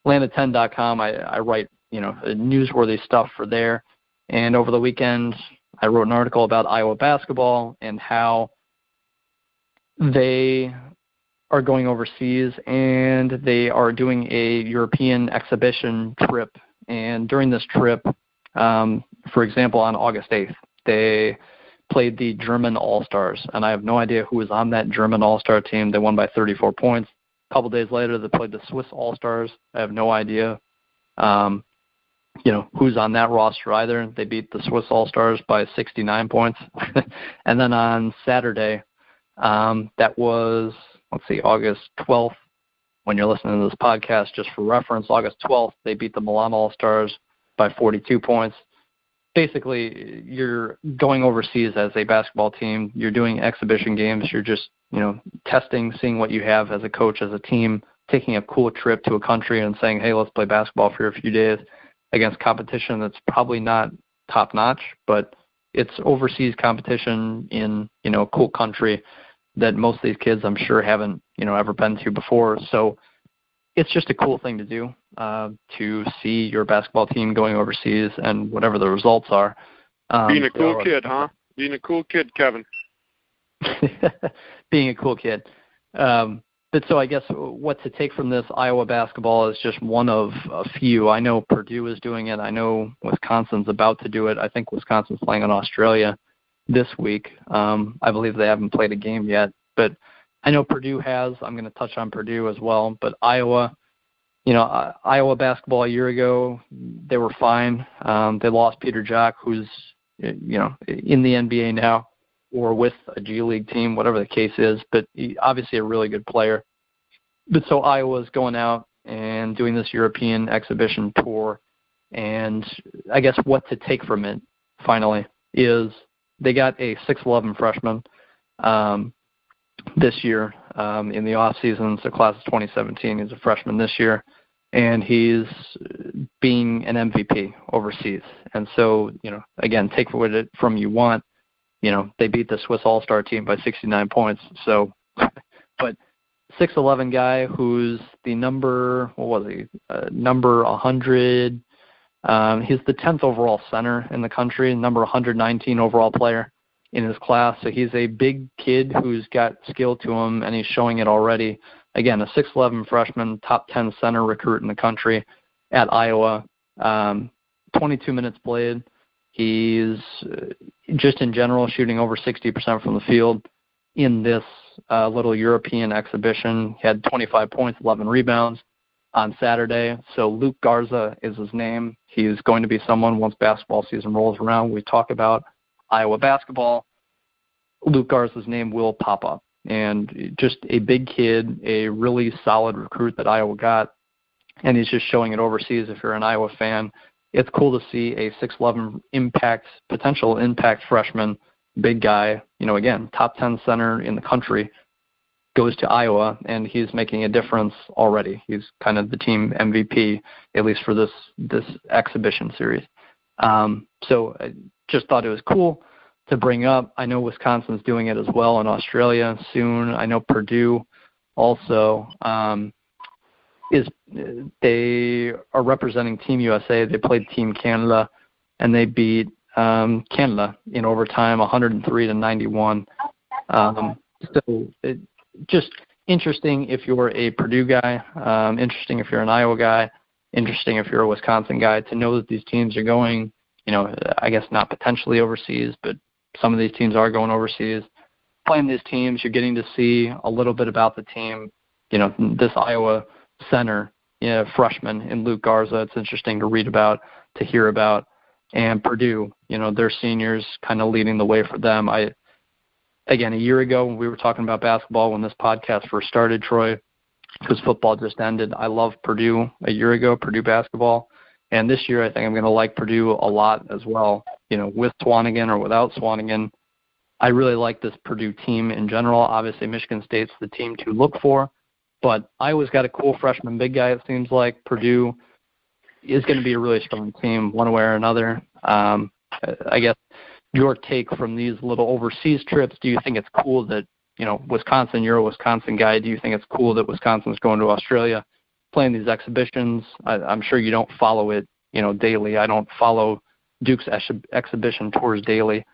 Atlanta10.com, I write, newsworthy stuff for there. And over the weekend, I wrote an article about Iowa basketball and how they are going overseas and they are doing a European exhibition trip. And during this trip, for example, on August 8th, they played the German All-Stars. And I have no idea who was on that German All-Star team. They won by 34 points. A couple days later, they played the Swiss All-Stars. I have no idea, who's on that roster either. They beat the Swiss All-Stars by 69 points. And then on Saturday, that was, August 12th. When you're listening to this podcast, just for reference, August 12th, they beat the Milan All-Stars by 42 points. Basically, you're going overseas as a basketball team. You're doing exhibition games. You're just, testing, seeing what you have as a coach, as a team, taking a cool trip to a country and saying, hey, let's play basketball for a few days against competition that's probably not top-notch, but it's overseas competition in, a cool country that most of these kids, I'm sure, haven't, ever been to before. So it's just a cool thing to do, to see your basketball team going overseas and whatever the results are. Being a cool kid, huh? Being a cool kid, Kevin. Being a cool kid. But so I guess what to take from this Iowa basketball is just one of a few. I know Purdue is doing it. I know Wisconsin's about to do it. I think Wisconsin's playing in Australia this week. I believe they haven't played a game yet, but I know Purdue has. I'm going to touch on Purdue as well. But Iowa, Iowa basketball a year ago, they were fine. They lost Peter Jock, who's, in the NBA now, or with a G League team, whatever the case is, but obviously a really good player. But so Iowa's going out and doing this European exhibition tour, and I guess what to take from it, finally, is they got a 6'11 freshman this year in the off season. So class of 2017, he's a freshman this year, and he's being an MVP overseas. And so, again, take it from you want. They beat the Swiss All-Star team by 69 points. So, but 6'11" guy who's the number 100. He's the 10th overall center in the country, number 119 overall player in his class. So he's a big kid who's got skill to him, and he's showing it already. Again, a 6'11" freshman, top 10 center recruit in the country at Iowa. 22 minutes played. He's just in general shooting over 60% from the field in this little European exhibition. He had 25 points, 11 rebounds on Saturday. So Luke Garza is his name. He's going to be someone once basketball season rolls around. We talk about Iowa basketball. Luke Garza's name will pop up. And just a big kid, a really solid recruit that Iowa got. And he's just showing it overseas if you're an Iowa fan. It's cool to see a 6'11" potential impact freshman, big guy, again, top 10 center in the country, goes to Iowa, and he's making a difference already. He's kind of the team MVP, at least for this exhibition series. So I just thought it was cool to bring up. I know Wisconsin's doing it as well in Australia soon. I know Purdue also they are representing Team USA. They played Team Canada, and they beat Canada in overtime, 103-91. So just interesting if you're a Purdue guy, interesting if you're an Iowa guy, interesting if you're a Wisconsin guy, to know that these teams are going, I guess not potentially overseas, but some of these teams are going overseas. Playing these teams, you're getting to see a little bit about the team. This Iowa center, freshman in Luke Garza, it's interesting to read about, to hear about. And Purdue, their seniors kind of leading the way for them. Again, a year ago when we were talking about basketball, when this podcast first started, Troy, because football just ended, I loved Purdue a year ago, Purdue basketball. And this year I think I'm going to like Purdue a lot as well. With Swanigan or without Swanigan, I really like this Purdue team in general. Obviously, Michigan State's the team to look for. But Iowa's got a cool freshman big guy, it seems like. Purdue is going to be a really strong team one way or another. I guess your take from these little overseas trips, do you think it's cool that, Wisconsin, you're a Wisconsin guy, do you think it's cool that Wisconsin's going to Australia, playing these exhibitions? I'm sure you don't follow it, daily. I don't follow Duke's exhibition tours daily.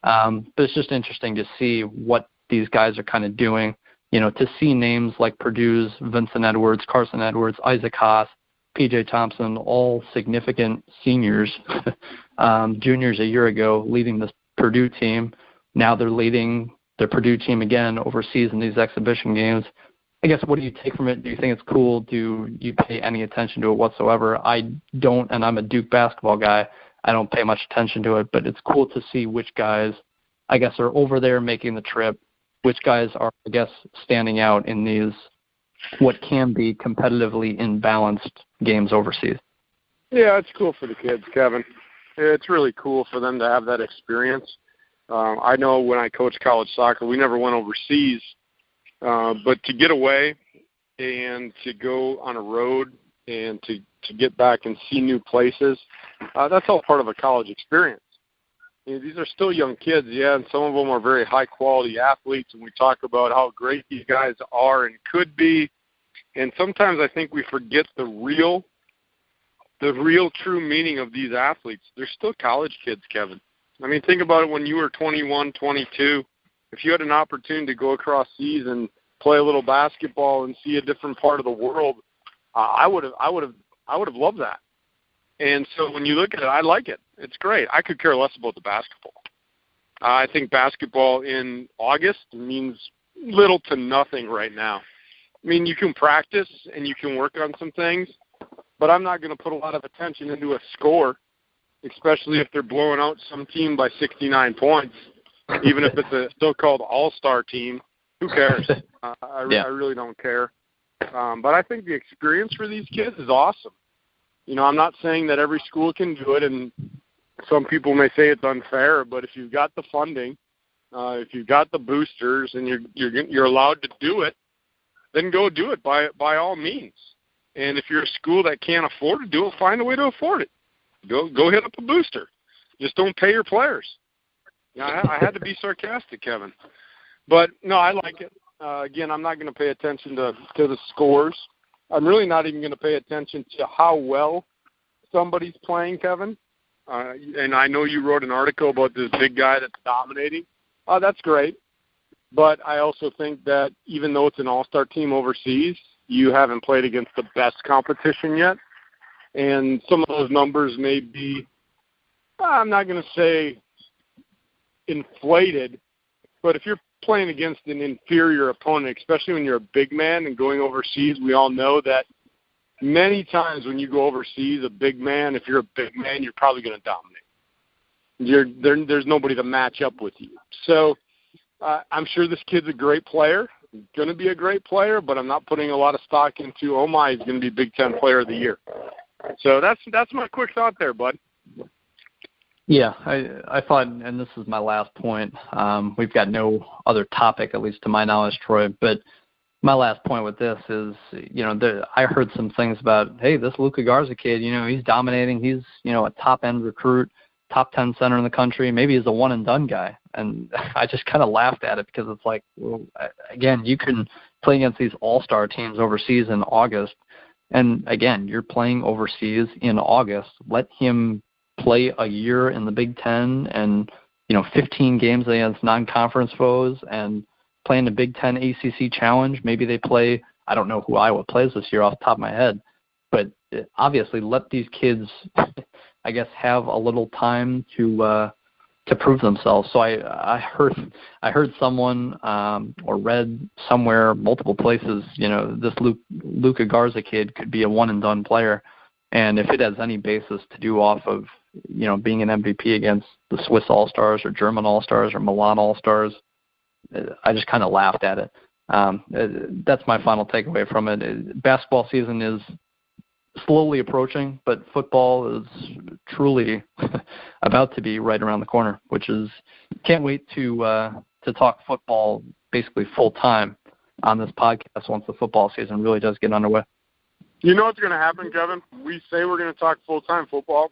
But it's just interesting to see what these guys are kind of doing. To see names like Purdue's Vincent Edwards, Carson Edwards, Isaac Haas, P.J. Thompson, all significant seniors, juniors a year ago, leading this Purdue team. Now they're leading the Purdue team again overseas in these exhibition games. I guess, what do you take from it? Do you think it's cool? Do you pay any attention to it whatsoever? I don't, and I'm a Duke basketball guy. I don't pay much attention to it, but it's cool to see which guys, I guess, are over there making the trip, which guys are, I guess, standing out in these what can be competitively imbalanced games overseas. Yeah, it's cool for the kids, Kevin. It's really cool for them to have that experience. I know when I coached college soccer, we never went overseas, but to get away and to go on a road and to get back and see new places, that's all part of a college experience. These are still young kids, and some of them are very high-quality athletes, and we talk about how great these guys are and could be. And sometimes I think we forget the real true meaning of these athletes. They're still college kids, Kevin. I mean, think about it when you were 21, 22. If you had an opportunity to go across seas and play a little basketball and see a different part of the world, I would have loved that. And so when you look at it, I like it. It's great. I could care less about the basketball. I think basketball in August means little to nothing right now. I mean, you can practice and you can work on some things, but I'm not going to put a lot of attention into a score, especially if they're blowing out some team by 69 points, even if it's a so-called all-star team. Who cares? I really don't care. But I think the experience for these kids is awesome. I'm not saying that every school can do it, and some people may say it's unfair, but if you've got the funding If you've got the boosters and you're allowed to do it, then go do it by all means. And if you're a school that can't afford to do it, find a way to afford it. Go hit up a booster. Just don't pay your players. I had to be sarcastic, Kevin. But, no, I like it. Again, I'm not going to pay attention to the scores. I'm really not even going to pay attention to how well somebody's playing, Kevin. And I know you wrote an article about this big guy that's dominating. That's great. But I also think that even though it's an all-star team overseas, you haven't played against the best competition yet. And some of those numbers may be, I'm not going to say inflated, but if you're playing against an inferior opponent, especially when you're a big man and going overseas, we all know that many times when you go overseas, a big man, if you're a big man, you're probably going to dominate. There's nobody to match up with you. So I'm sure this kid's a great player. He's going to be a great player, but I'm not putting a lot of stock into, he's going to be Big Ten Player of the Year. So that's my quick thought there, bud. Yeah, I thought, and this is my last point, we've got no other topic, at least to my knowledge, Troy, but my last point with this is, I heard some things about, hey, this Luka Garza kid, he's dominating. He's, a top-end recruit, top 10 center in the country. Maybe he's a one-and-done guy. And I just kind of laughed at it because it's like, well, again, you can play against these all-star teams overseas in August. And, again, you're playing overseas in August. Let him play a year in the Big Ten and, 15 games against non-conference foes and play in the Big Ten ACC Challenge. Maybe they play, I don't know who Iowa plays this year off the top of my head, but obviously let these kids, I guess, have a little time to prove themselves. So I heard someone or read somewhere, multiple places, this Luka Garza kid could be a one-and-done player. And if it has any basis to do off of, being an MVP against the Swiss All-Stars or German All-Stars or Milan All-Stars, I just kind of laughed at it. That's my final takeaway from it. Basketball season is slowly approaching, but football is truly about to be right around the corner, which is can't wait to talk football basically full time on this podcast once the football season really does get underway. You know what's going to happen, Kevin? We say we're going to talk full-time football.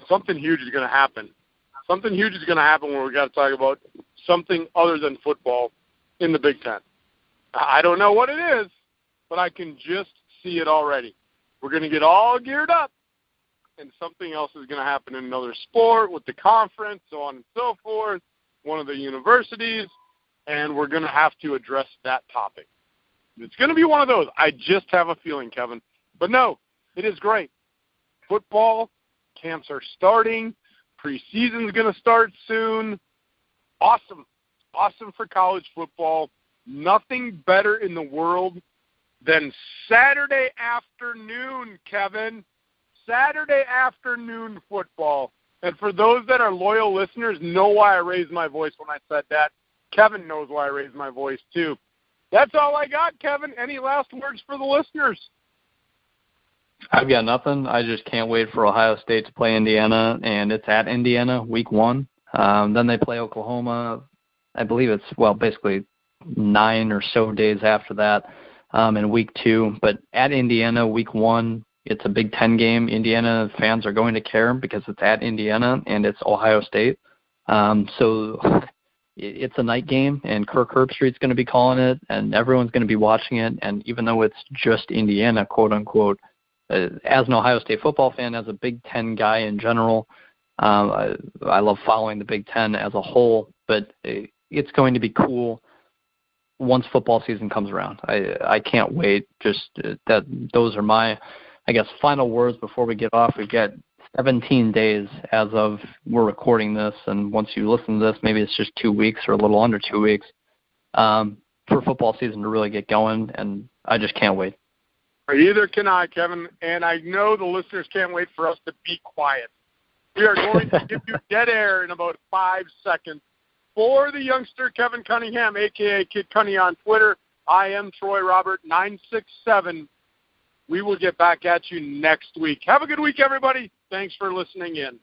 Something huge is going to happen. Something huge is going to happen when we got to talk about something other than football in the Big Ten. I don't know what it is, but I can just see it already. We're going to get all geared up, and something else is going to happen in another sport with the conference, so on and so forth, one of the universities, and we're going to have to address that topic. It's going to be one of those. I just have a feeling, Kevin. But no, it is great. Football camps are starting. Preseason is going to start soon. Awesome. Awesome for college football. Nothing better in the world than Saturday afternoon, Kevin. Saturday afternoon football. And for those that are loyal listeners, know why I raised my voice when I said that. Kevin knows why I raised my voice, too. That's all I got, Kevin. Any last words for the listeners? I've got nothing. I just can't wait for Ohio State to play Indiana, and it's at Indiana week 1. Then they play Oklahoma. I believe it's, basically 9 or so days after that in week 2. But at Indiana week 1, it's a Big Ten game. Indiana fans are going to care because it's at Indiana, and it's Ohio State. So it's a night game, and Kirk Herbstreit's going to be calling it, and everyone's going to be watching it. And even though it's just Indiana, quote-unquote, as an Ohio State football fan, as a Big Ten guy in general, I love following the Big Ten as a whole, but it's going to be cool once football season comes around. I can't wait. Just those are my, I guess, final words before we get off. We've got 17 days as of we're recording this, and once you listen to this, maybe it's just 2 weeks or a little under 2 weeks for football season to really get going, and I just can't wait. Either can I, Kevin, and I know the listeners can't wait for us to be quiet. We are going to give you dead air in about 5 seconds. For the youngster, Kevin Cunningham, a.k.a. Kid Cunny on Twitter, I am Troy Robert, 967. We will get back at you next week. Have a good week, everybody. Thanks for listening in.